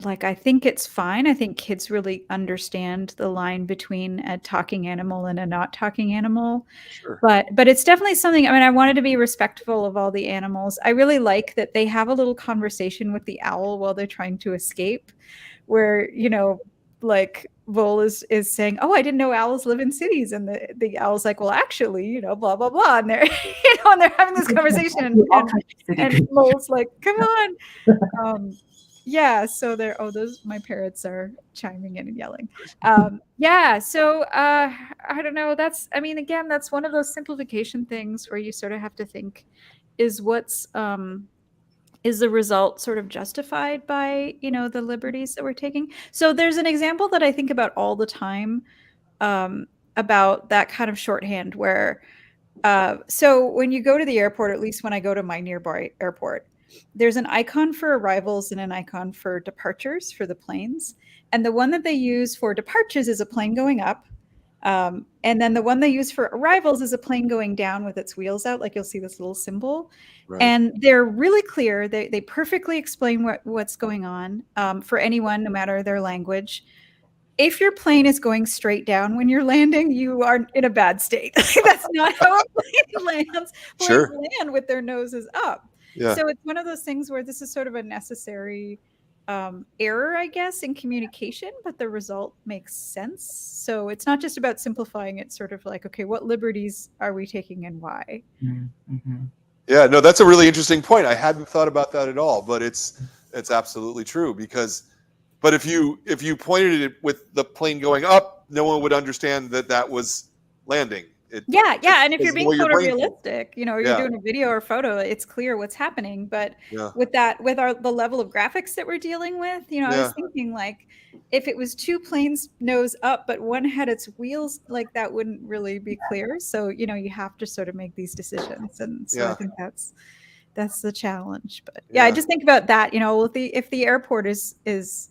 like, I think it's fine. I think kids really understand the line between a talking animal and a not talking animal. Sure. But it's definitely something, I mean, I wanted to be respectful of all the animals. I really like that they have a little conversation with the owl while they're trying to escape, where, like Vole is saying, "Oh, I didn't know owls live in cities," and the owl's like, "Well, actually, blah blah blah," and they're and they're having this conversation, and Vole's like, "Come on." Yeah, so those, my parrots are chiming in and yelling. Yeah, so I don't know. I mean, again, that's one of those simplification things where you sort of have to think, is the result sort of justified by, the liberties that we're taking? So there's an example that I think about all the time, about that kind of shorthand where, so when you go to the airport, at least when I go to my nearby airport, there's an icon for arrivals and an icon for departures for the planes. And the one that they use for departures is a plane going up. And then the one they use for arrivals is a plane going down with its wheels out. Like, you'll see this little symbol. Right. And they're really clear. They perfectly explain what's going on, for anyone, no matter their language. If your plane is going straight down when you're landing, you are in a bad state. That's not how a plane lands. Planes land with their noses up. Yeah. So it's one of those things where this is sort of a necessary error, I guess, in communication, but the result makes sense. So it's not just about simplifying. It's sort of like, okay, what liberties are we taking and why? Mm-hmm. Yeah, no, that's a really interesting point. I hadn't thought about that at all, but it's absolutely true, but if you pointed it with the plane going up, no one would understand that was landing. And if you're being photorealistic, you're doing a video or photo, it's clear what's happening. But with the level of graphics that we're dealing with, I was thinking, like, if it was two planes nose up, but one had its wheels, like, that wouldn't really be clear. So, you have to sort of make these decisions. And so I think that's the challenge. But I just think about that, if the airport is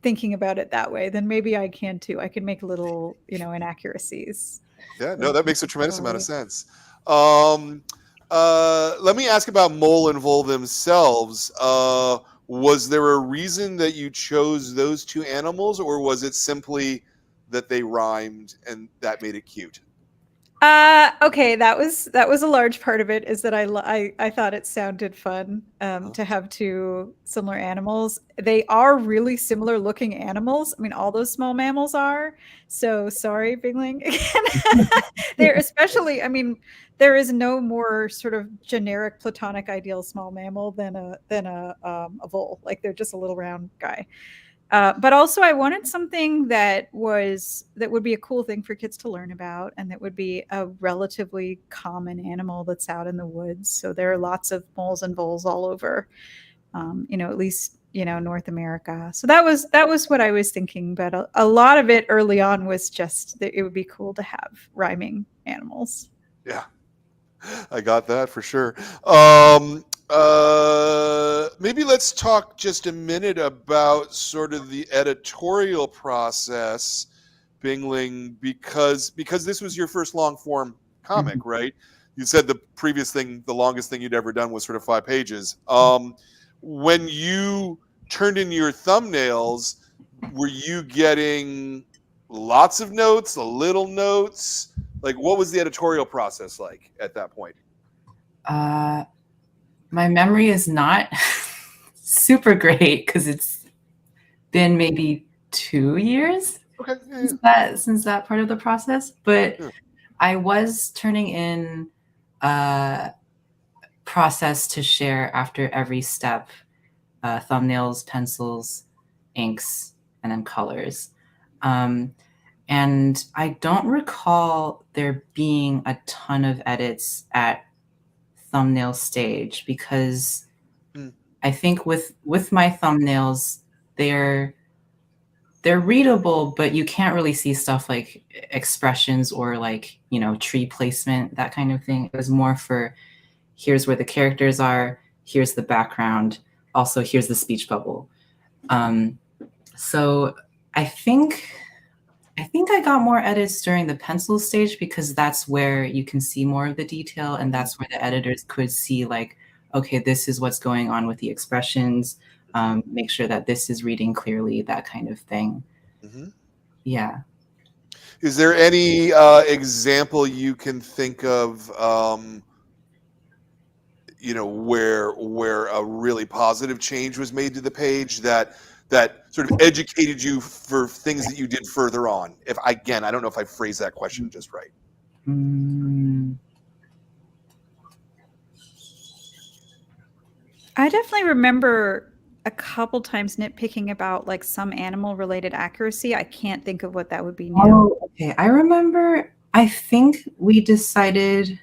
thinking about it that way, then maybe I can too. I can make little, inaccuracies. Yeah, no, that makes a tremendous amount of sense. Let me ask about Mole and Vole themselves. Was there a reason that you chose those two animals, or was it simply that they rhymed and that made it cute? Okay, that was a large part of it, is that I thought it sounded fun to have two similar animals. They are really similar looking animals. I mean, all those small mammals are. So sorry, Bingling. They're especially, I mean, there is no more sort of generic platonic ideal small mammal than a vole. Like, they're just a little round guy. But also, I wanted something that would be a cool thing for kids to learn about, and that would be a relatively common animal that's out in the woods. So there are lots of moles and voles all over, at least North America. So that was what I was thinking. But a lot of it early on was just that it would be cool to have rhyming animals. Yeah, I got that for sure. Maybe let's talk just a minute about sort of the editorial process, Bingling, because this was your first long form comic, right? You said the previous thing, the longest thing you'd ever done was sort of 5 pages. When you turned in your thumbnails, were you getting lots of notes, a little notes? Like, what was the editorial process like at that point? My memory is not super great because it's been maybe 2 years since that part of the process. But I was turning in a process to share after every step, thumbnails, pencils, inks, and then colors. And I don't recall there being a ton of edits at thumbnail stage, because I think with my thumbnails, they're readable, but you can't really see stuff like expressions or like, tree placement, that kind of thing. It was more for, here's where the characters are, here's the background, also here's the speech bubble. So I think I got more edits during the pencil stage, because that's where you can see more of the detail, and that's where the editors could see, like, okay, this is what's going on with the expressions. Make sure that this is reading clearly, that kind of thing. Yeah. Is there any example you can think of, where a really positive change was made to the page that sort of educated you for things that you did further on? I don't know if I phrased that question just right. I definitely remember a couple times nitpicking about like some animal related accuracy. I can't think of what that would be now. Oh, okay. I remember, I think we decided,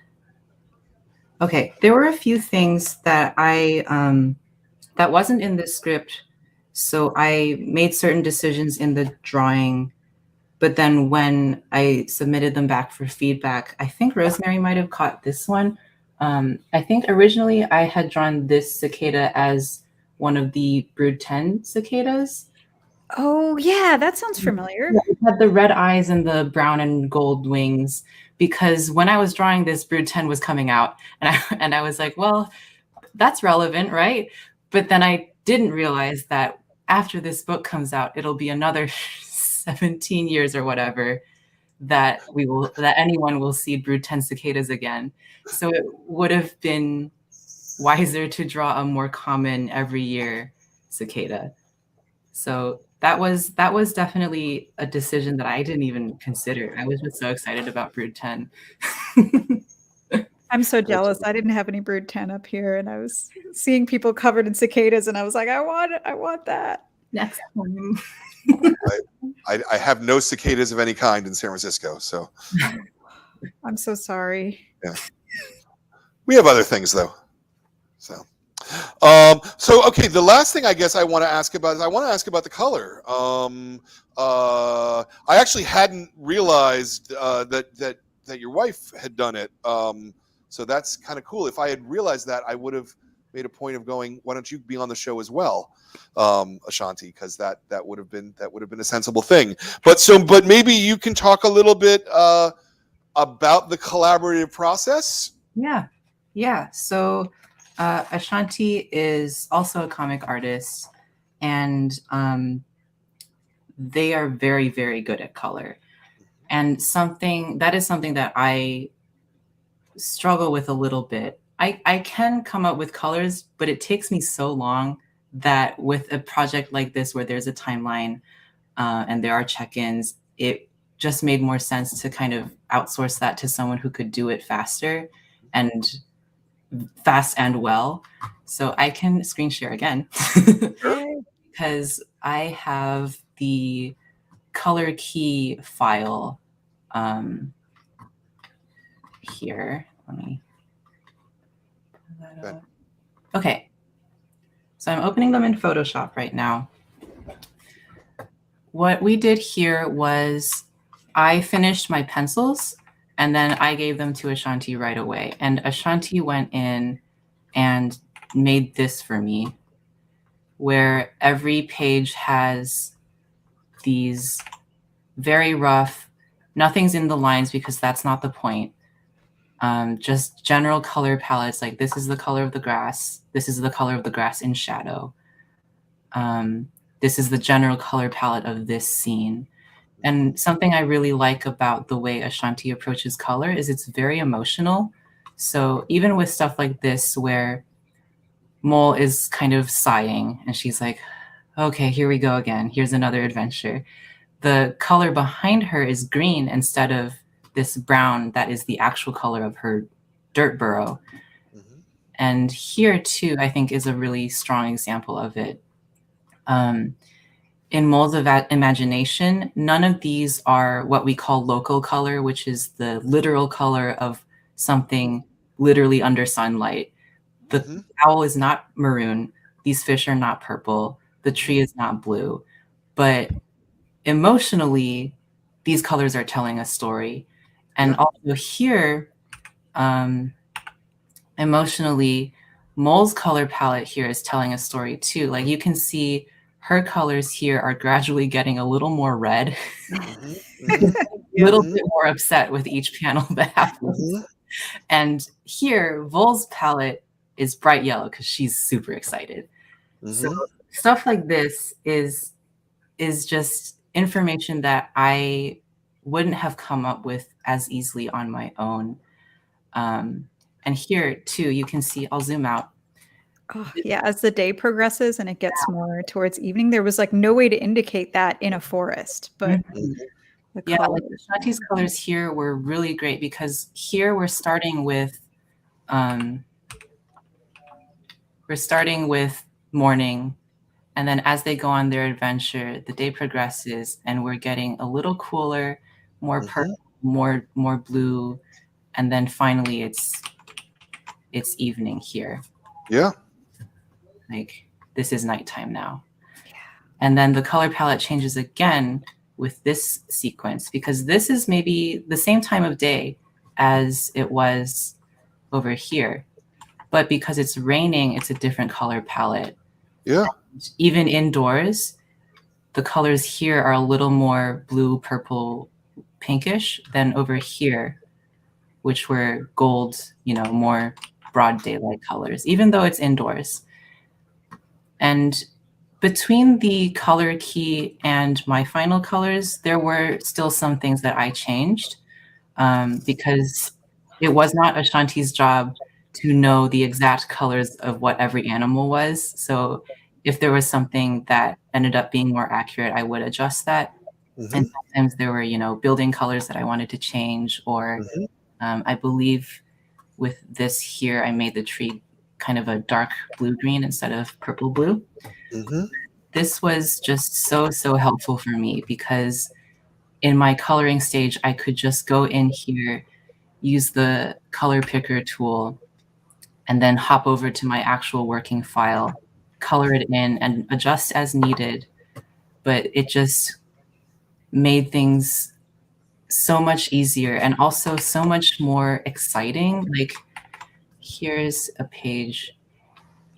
okay, there were a few things that that wasn't in the script. So I made certain decisions in the drawing, but then when I submitted them back for feedback, I think Rosemary might have caught this one. I think originally I had drawn this cicada as one of the Brood 10 cicadas. Oh yeah, that sounds familiar. Yeah, it had the red eyes and the brown and gold wings, because when I was drawing this, Brood 10 was coming out, and I was like, well, that's relevant, right? But then I didn't realize that after this book comes out, it'll be another 17 years or whatever that anyone will see Brood 10 cicadas again. So it would have been wiser to draw a more common every year cicada. So that was definitely a decision that I didn't even consider. I was just so excited about Brood 10. I'm so jealous. I didn't have any Brood 10 up here, and I was seeing people covered in cicadas, and I was like, I want that. Next time. I have no cicadas of any kind in San Francisco, so I'm so sorry. Yeah, we have other things though. So okay. The last thing I guess I want to ask about the color. I actually hadn't realized that your wife had done it. So that's kind of cool. If I had realized that, I would have made a point of going, why don't you be on the show as well, Ashanti? Because that would have been a sensible thing. But maybe you can talk a little bit about the collaborative process. Yeah. So Ashanti is also a comic artist, and they are very, very good at color. And that is something that I struggle with a little bit. I can come up with colors, but it takes me so long that with a project like this where there's a timeline and there are check-ins, it just made more sense to kind of outsource that to someone who could do it faster and fast and well. So I can screen share again because I have the color key file here. Let me pull that up. Okay. So I'm opening them in Photoshop right now. What we did here was I finished my pencils and then I gave them to Ashanti right away. And Ashanti went in and made this for me, where every page has these very rough, nothing's in the lines because that's not the point. Just general color palettes, like this is the color of the grass. This is the color of the grass in shadow. This is the general color palette of this scene. And something I really like about the way Ashanti approaches color is it's very emotional. So even with stuff like this, where Mole is kind of sighing and she's like, okay, here we go again. Here's another adventure. The color behind her is green instead of this brown that is the actual color of her dirt burrow. Mm-hmm. And here too, I think is a really strong example of it. In Mole's imagination, none of these are what we call local color, which is the literal color of something literally under sunlight. The owl is not maroon. These fish are not purple. The tree is not blue. But emotionally, these colors are telling a story. And also here, emotionally, Mole's color palette here is telling a story too. Like you can see her colors here are gradually getting a little more red, a little bit more upset with each panel that happens. And here, Vole's palette is bright yellow because she's super excited. So stuff like this is just information that I wouldn't have come up with as easily on my own. And here too, you can see, I'll zoom out. Oh, yeah, as the day progresses and it gets more towards evening, there was like no way to indicate that in a forest. But like Ashanti's colors here were really great because here we're starting with morning, and then as they go on their adventure, the day progresses and we're getting a little cooler, more purple, more blue, and then finally it's evening here. Yeah. Like this is nighttime now. Yeah. And then the color palette changes again with this sequence because this is maybe the same time of day as it was over here. But because it's raining, it's a different color palette. Yeah. And even indoors, the colors here are a little more blue, purple, pinkish than over here, which were gold, more broad daylight colors, even though it's indoors. And between the color key and my final colors, there were still some things that I changed because it was not Ashanti's job to know the exact colors of what every animal was. So if there was something that ended up being more accurate, I would adjust that. And sometimes there were, building colors that I wanted to change, or I believe with this here, I made the tree kind of a dark blue-green instead of purple-blue. This was just so helpful for me because in my coloring stage, I could just go in here, use the color picker tool, and then hop over to my actual working file, color it in, and adjust as needed. But it just made things so much easier and also so much more exciting. Like, here's a page.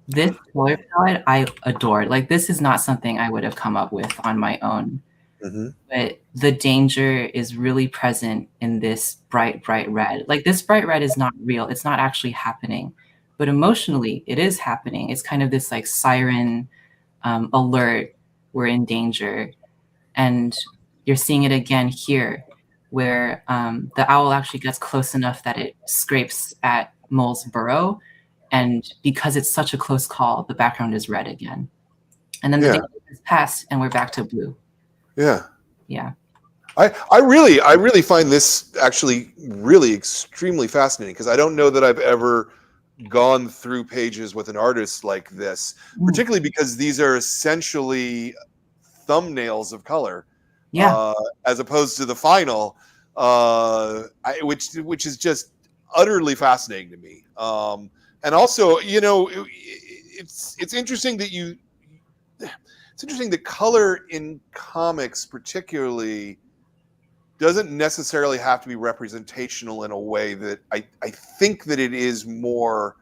This color palette I adored. Like, this is not something I would have come up with on my own. But the danger is really present in this bright red. Like, this bright red is not real. It's not actually happening. But emotionally, it is happening. It's kind of this like siren alert, we're in danger. And you're seeing it again here, where the owl actually gets close enough that it scrapes at Mole's burrow. And because it's such a close call, the background is red again. And then the day has passed and we're back to blue. Yeah. Yeah. I really find this actually really extremely fascinating, because I don't know that I've ever gone through pages with an artist like this, particularly because these are essentially thumbnails of color, as opposed to the final, which is just utterly fascinating to me. And also, you know, it's interesting that it's interesting that color in comics particularly doesn't necessarily have to be representational in a way that I think that it is more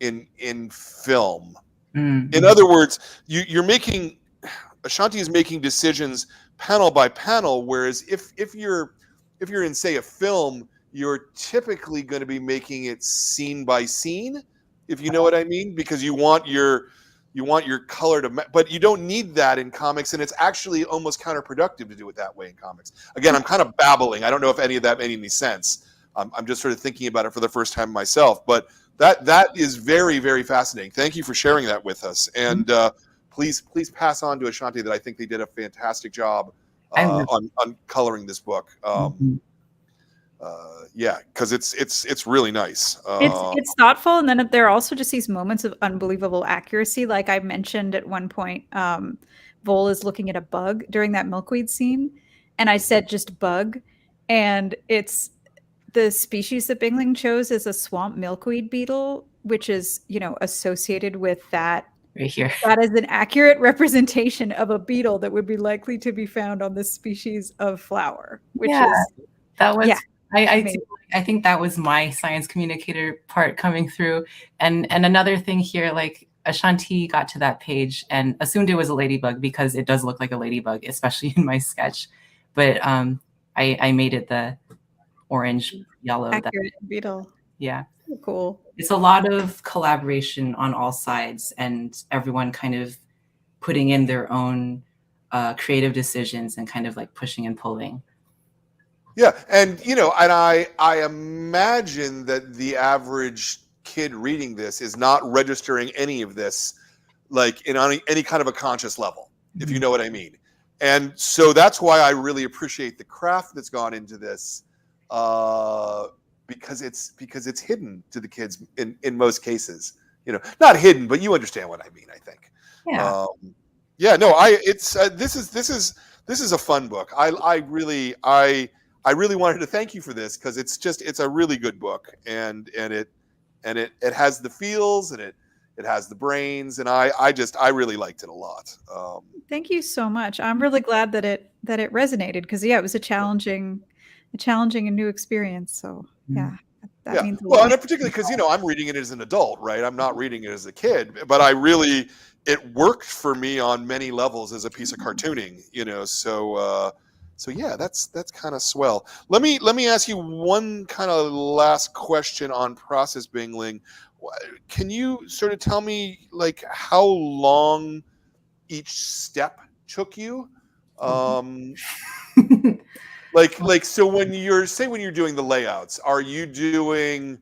in film. In other words, you're making, Ashanti is making decisions panel by panel, whereas if you're in, say, a film, you're typically going to be making it scene by scene, if you know what I mean, because you want your color to, but you don't need that in comics, and it's actually almost counterproductive to do it that way in comics. Again, I'm kind of babbling. I don't know if any of that made any sense. I'm just sort of thinking about it for the first time myself, but that is very, very fascinating. Thank you for sharing that with us, and please pass on to Ashanti that I think they did a fantastic job on coloring this book. Yeah, because it's really nice. It's thoughtful, and then there are also just these moments of unbelievable accuracy. Like I mentioned at one point, Vole is looking at a bug during that milkweed scene, and I said just bug, and it's the species that Binglin chose is a swamp milkweed beetle, which is, you know, associated with that. Right here. That is an accurate representation of a beetle that would be likely to be found on this species of flower, which I think that was my science communicator part coming through. And another thing here, like Ashanti got to that page and assumed it was a ladybug because it does look like a ladybug, especially in my sketch. But I made it the orange yellow. Accurate beetle. Yeah. So cool. It's a lot of collaboration on all sides and everyone kind of putting in their own creative decisions and kind of like pushing and pulling. Yeah, and you know, and I imagine that the average kid reading this is not registering any of this like in any kind of a conscious level, if you know what I mean. And so that's why I really appreciate the craft that's gone into this, because it's hidden to the kids in most cases. You know, not hidden, but you understand what I mean, I think. Yeah. This is a fun book. I really wanted to thank you for this, because it's a really good book, and it has the feels, and it has the brains, and I really liked it a lot. Thank you so much. I'm really glad that it resonated, because it was a challenging and new experience. So yeah, that means a lot. Well, and particularly because, you know, I'm reading it as an adult, right? I'm not reading it as a kid, but it worked for me on many levels as a piece of cartooning, you know. So yeah, that's kind of swell. Let me ask you one kind of last question on process bingling. Can you sort of tell me like how long each step took you? Like so when you're doing the layouts, are you doing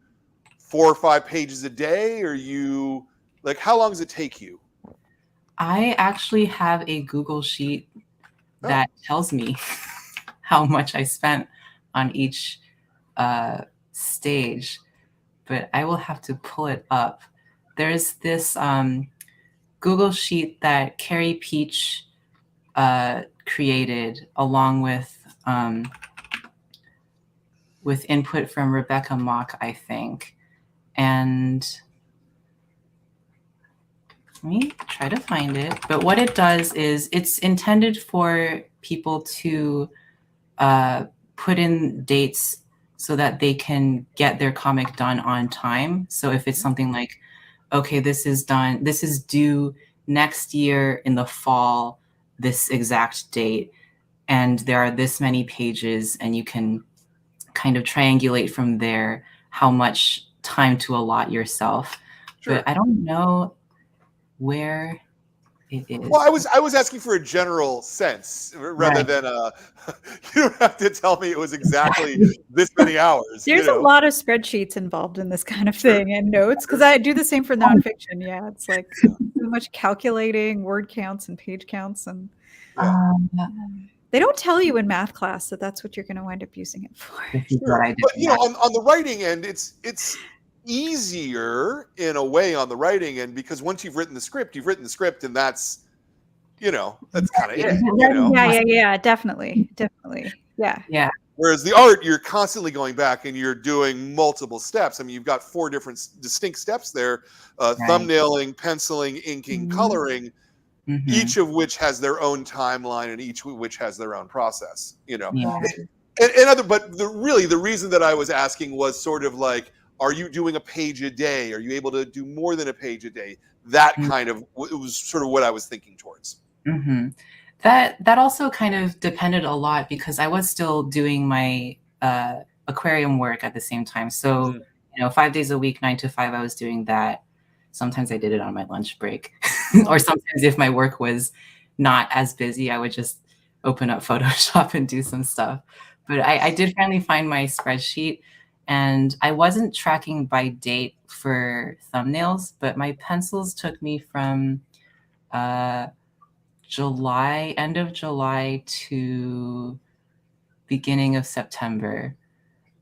4 or 5 pages a day? Or you like, how long does it take you? I actually have a Google sheet that tells me how much I spent on each stage, but I will have to pull it up. There's this Google sheet that Carrie Peach created along with input from Rebecca Mock, I think. And let me try to find it. But what it does is it's intended for people to put in dates so that they can get their comic done on time. So if it's something like, okay, this is due next year in the fall, this exact date, and there are this many pages, and you can kind of triangulate from there how much time to allot yourself. Sure. But I don't know where It is. Well, I was asking for a general sense rather Right. than you don't have to tell me it was exactly this many hours. There's You a know, lot of spreadsheets involved in this kind of Sure. thing and notes because I do the same for nonfiction. Yeah, it's like so much calculating word counts and page counts, and Yeah. they don't tell you in math class that that's what you're going to wind up using it for. This is Sure. what I did. But you know, on the writing end, it's easier in a way on the writing end because once you've written the script, and that's that's kind of Yeah. it. You know, Yeah, definitely. Yeah. Yeah. whereas the art, you're constantly going back and you're doing multiple steps. I mean, you've got 4 different distinct steps there: thumbnailing, penciling, inking, Mhm. coloring. Mhm. Each of which has their own timeline and each of which has their own process. You know, Yeah. but the reason that I was asking was sort of like, are you doing a page a day? Are you able to do more than a page a day? That kind of, it was sort of what I was thinking towards. Mm-hmm. That also kind of depended a lot because I was still doing my aquarium work at the same time. So, 5 days a week, 9 to 5, I was doing that. Sometimes I did it on my lunch break. Or sometimes if my work was not as busy, I would just open up Photoshop and do some stuff. But I did finally find my spreadsheet, and I wasn't tracking by date for thumbnails, but my pencils took me from July, end of July to beginning of September.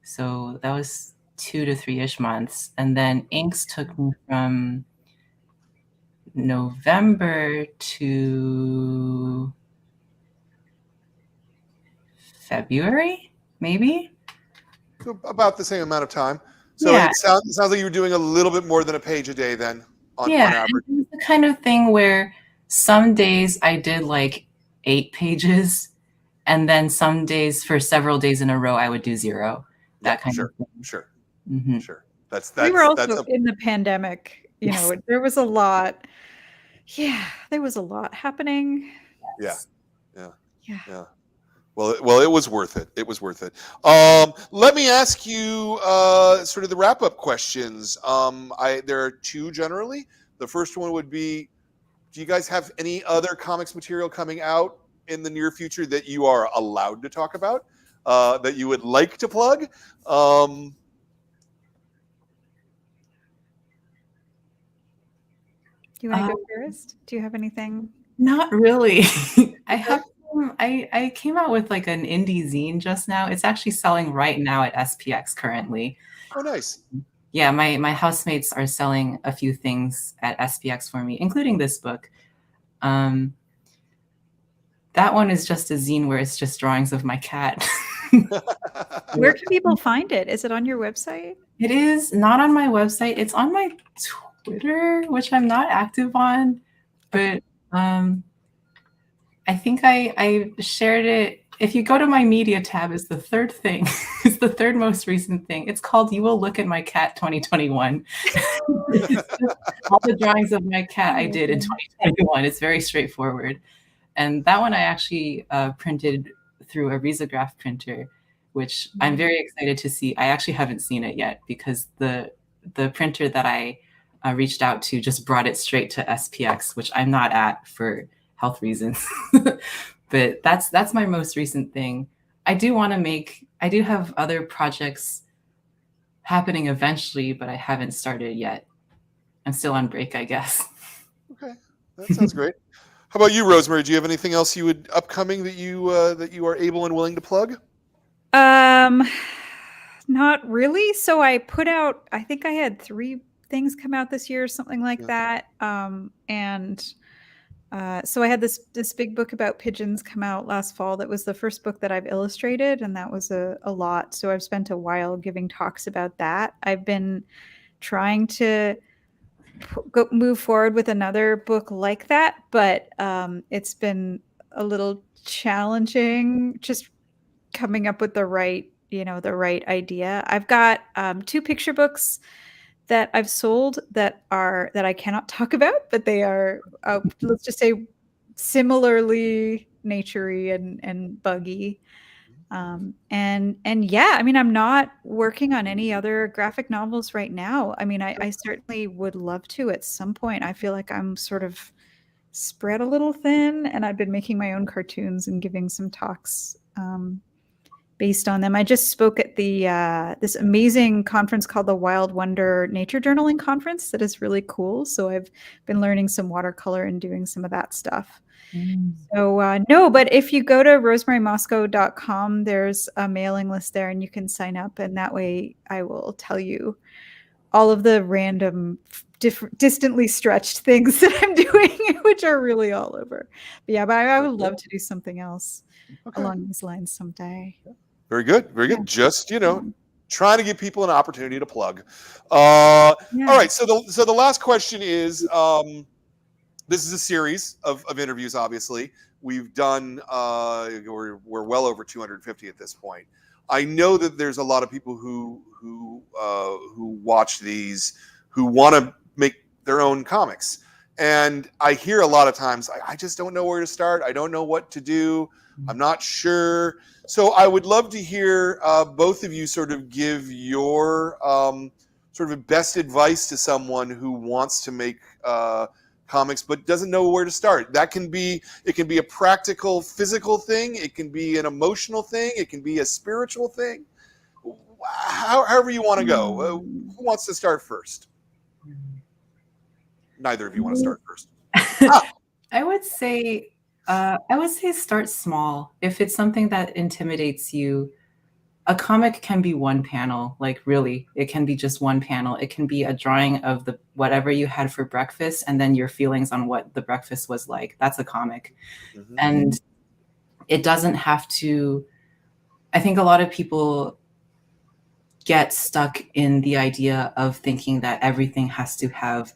So that was 2 to 3-ish months. And then inks took me from November to February, maybe. So about the same amount of time. So Yeah. it sounds like you were doing a little bit more than a page a day then on average. It was the kind of thing where some days I did like 8 pages, and then some days for several days in a row I would do 0. That kind of thing. Sure. Mm-hmm. Sure. That's we were also in the pandemic. There was a lot. Yeah, there was a lot happening. Yeah. Yeah. Well, it was worth it. It was worth it. Let me ask you sort of the wrap-up questions. There are 2 generally. The first one would be, do you guys have any other comics material coming out in the near future that you are allowed to talk about, that you would like to plug? Do you want to go first? Do you have anything? Not really. I came out with like an indie zine just now. It's actually selling right now at SPX currently. Oh, nice. Yeah, my housemates are selling a few things at SPX for me, including this book. That one is just a zine where it's just drawings of my cat. Where can people find it? Is it on your website? It is not on my website. It's on my Twitter, which I'm not active on, but I think I shared it. If you go to my media tab, it's the third thing. It's the third most recent thing. It's called "You Will Look at My Cat 2021." All the drawings of my cat I did in 2021. It's very straightforward. And that one I actually printed through a risograph printer, which I'm very excited to see. I actually haven't seen it yet because the printer that I reached out to just brought it straight to SPX, which I'm not at for health reasons. But that's my most recent thing. I do have other projects happening eventually, but I haven't started yet. I'm still on break, I guess. Okay, that sounds great. How about you, Rosemary? Do you have anything else upcoming that you are able and willing to plug? Not really. So I put out, I think I had 3 things come out this year, something like that. So I had this big book about pigeons come out last fall. That was the first book that I've illustrated, and that was a lot. So I've spent a while giving talks about that. I've been trying to move forward with another book like that, but it's been a little challenging just coming up with the right idea. I've got 2 picture books that I've sold that I cannot talk about, but they are let's just say similarly naturey and buggy. And yeah, I mean, I'm not working on any other graphic novels right now. I mean, I certainly would love to at some point. I feel like I'm sort of spread a little thin, and I've been making my own cartoons and giving some talks based on them. I just spoke at the this amazing conference called the Wild Wonder Nature Journaling Conference that is really cool. So I've been learning some watercolor and doing some of that stuff. So no, but if you go to rosemarymosco.com, there's a mailing list there and you can sign up, and that way I will tell you all of the random distantly stretched things that I'm doing, which are really all over. But yeah, but I would love to do something else along these lines someday. Very good. Very good. Just, trying to give people an opportunity to plug. Yeah. All right. So the last question is, this is a series of interviews, obviously. We've done, we're well over 250 at this point. I know that there's a lot of people who watch these who want to make their own comics. And I hear a lot of times, I just don't know where to start. I don't know what to do. I'm not sure. So I would love to hear both of you sort of give your sort of best advice to someone who wants to make comics but doesn't know where to start. It can be a practical, physical thing. It can be an emotional thing. It can be a spiritual thing. However you want to go. Who wants to start first? Neither of you want to start first. I would say start small. If it's something that intimidates you, a comic can be one panel. Like really, it can be just one panel. It can be a drawing of whatever you had for breakfast and then your feelings on what the breakfast was like. That's a comic. Mm-hmm. And it doesn't have to, I think a lot of people get stuck in the idea of thinking that everything has to have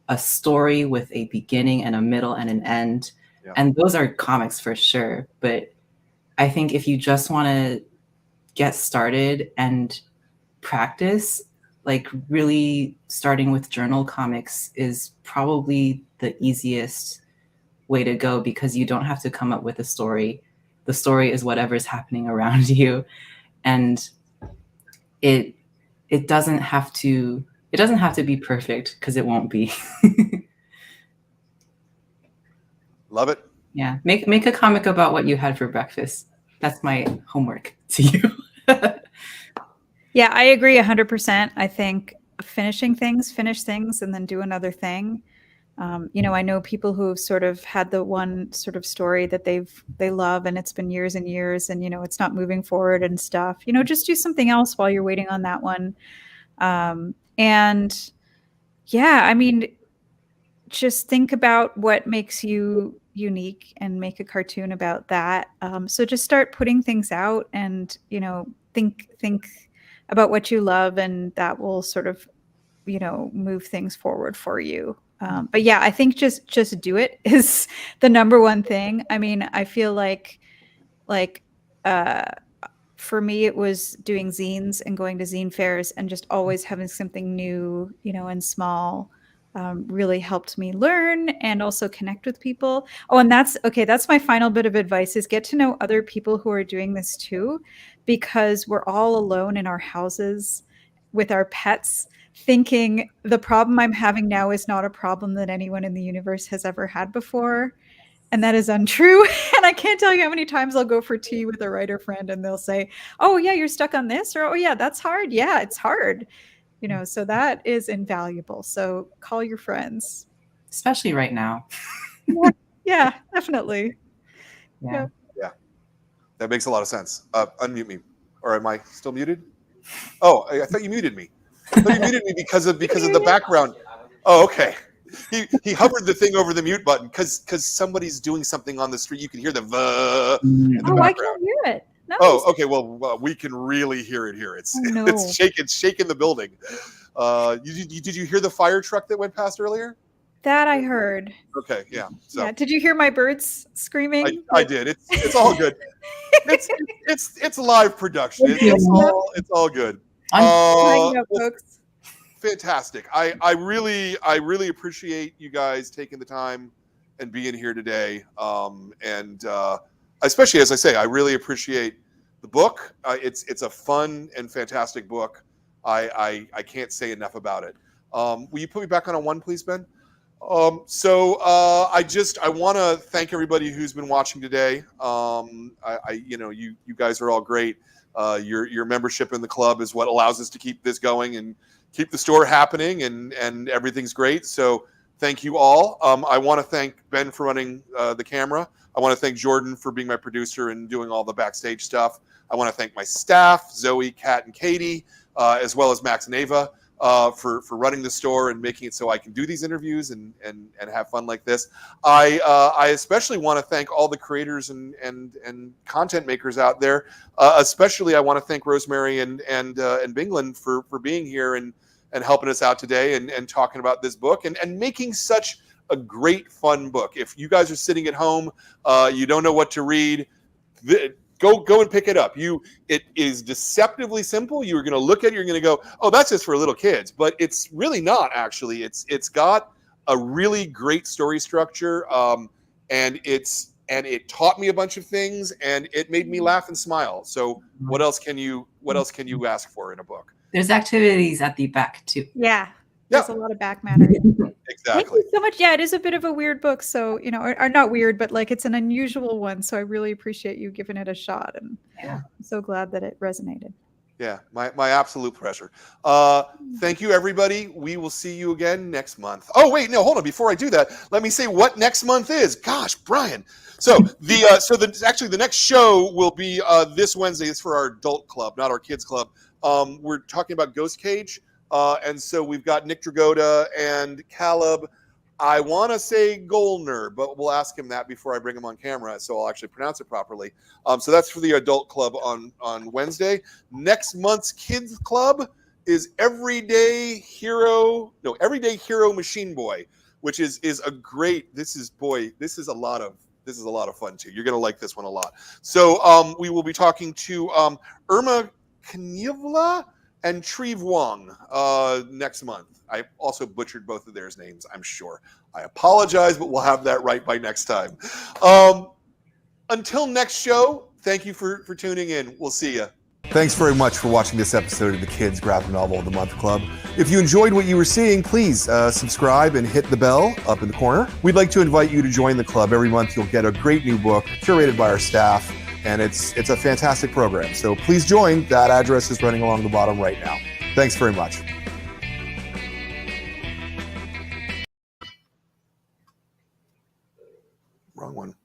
a story with a beginning and a middle and an end. Yeah. And those are comics for sure. But I think if you just want to get started and practice, like really starting with journal comics is probably the easiest way to go, because you don't have to come up with a story. The story is whatever's happening around you. And it doesn't have to be perfect, because it won't be. Love it. Yeah. Make a comic about what you had for breakfast. That's my homework to you. Yeah, I agree 100%. I think finish things and then do another thing. I know people who sort of had the one sort of story that they love, and it's been years and years, and it's not moving forward and stuff. Just do something else while you're waiting on that one. And yeah, I mean, just think about what makes you unique and make a cartoon about that. So just start putting things out, and think about what you love, and that will sort of move things forward for you. But yeah, I think just do it is the number one thing. I mean, I feel like for me, it was doing zines and going to zine fairs and just always having something new, and small, really helped me learn and also connect with people. Oh, and that's my final bit of advice is get to know other people who are doing this too, because we're all alone in our houses with our pets, thinking the problem I'm having now is not a problem that anyone in the universe has ever had before. And that is untrue. And I can't tell you how many times I'll go for tea with a writer friend and they'll say, oh yeah, you're stuck on this, or oh yeah, that's hard. Yeah, it's hard. So that is invaluable. So call your friends. Especially right now. Yeah, definitely. Yeah. Yeah. That makes a lot of sense. Unmute me. Or am I still muted? Oh, I thought you muted me. I thought you muted me because of the background. Oh, okay. He hovered the thing over the mute button because somebody's doing something on the street. You can hear the in the background. I can hear it. Nice. Oh, okay. Well, we can really hear it here. It's it's shaking the building. Did you hear the fire truck that went past earlier? That I heard. Okay, yeah. So. Yeah. Did you hear my birds screaming? I did. It's all good. It's live production. It's all good. Folks. Fantastic. I really appreciate you guys taking the time and being here today. And especially, as I say, I really appreciate the book. It's a fun and fantastic book. I can't say enough about it. Will you put me back on a 1, please, Ben? I want to thank everybody who's been watching today. You guys are all great. Your membership in the club is what allows us to keep this going and keep the store happening, and everything's great. So thank you all. I want to thank Ben for running the camera. I want to thank Jordan for being my producer and doing all the backstage stuff. I want to thank my staff, Zoe, Kat, and Katie, as well as Max and Ava, for running the store and making it so I can do these interviews and have fun like this. I especially want to thank all the creators and content makers out there. Especially I want to thank Rosemary and BINGLIN for being here and helping us out today and talking about this book and making such a great fun book. If you guys are sitting at home, you don't know what to read, go and pick it up. It is deceptively simple. You're going to look at it, you're going to go, oh, that's just for little kids, but it's really not. Actually, it's got a really great story structure, and it taught me a bunch of things, and it made me laugh and smile. So what else can you ask for in a book? There's activities at the back too. Yeah. There's a lot of back matter. Exactly. Thank you so much. Yeah, it is a bit of a weird book. So, or not weird, but like it's an unusual one. So I really appreciate you giving it a shot. And I'm so glad that it resonated. Yeah, my absolute pleasure. Thank you, everybody. We will see you again next month. Oh, wait, no, hold on. Before I do that, let me say what next month is. Gosh, Brian. So the next show will be this Wednesday. It's for our adult club, not our kids club. We're talking about Ghost Cage. And so we've got Nick Dragotta and Caleb. I want to say Golner, but we'll ask him that before I bring him on camera, so I'll actually pronounce it properly. So that's for the adult club on Wednesday. Next month's kids club is Everyday Hero Machine Boy, which is a great. This is a lot of fun too. You're gonna like this one a lot. So we will be talking to Irma Knievla and Treve Wong next month. I also butchered both of their names, I'm sure. I apologize, but we'll have that right by next time. Until next show, thank you for tuning in. We'll see you. Thanks very much for watching this episode of the Kids Graphic Novel of the Month Club. If you enjoyed what you were seeing, please subscribe and hit the bell up in the corner. We'd like to invite you to join the club. Every month you'll get a great new book curated by our staff, and it's a fantastic program. So please join. That address is running along the bottom right now. Thanks very much. Wrong one.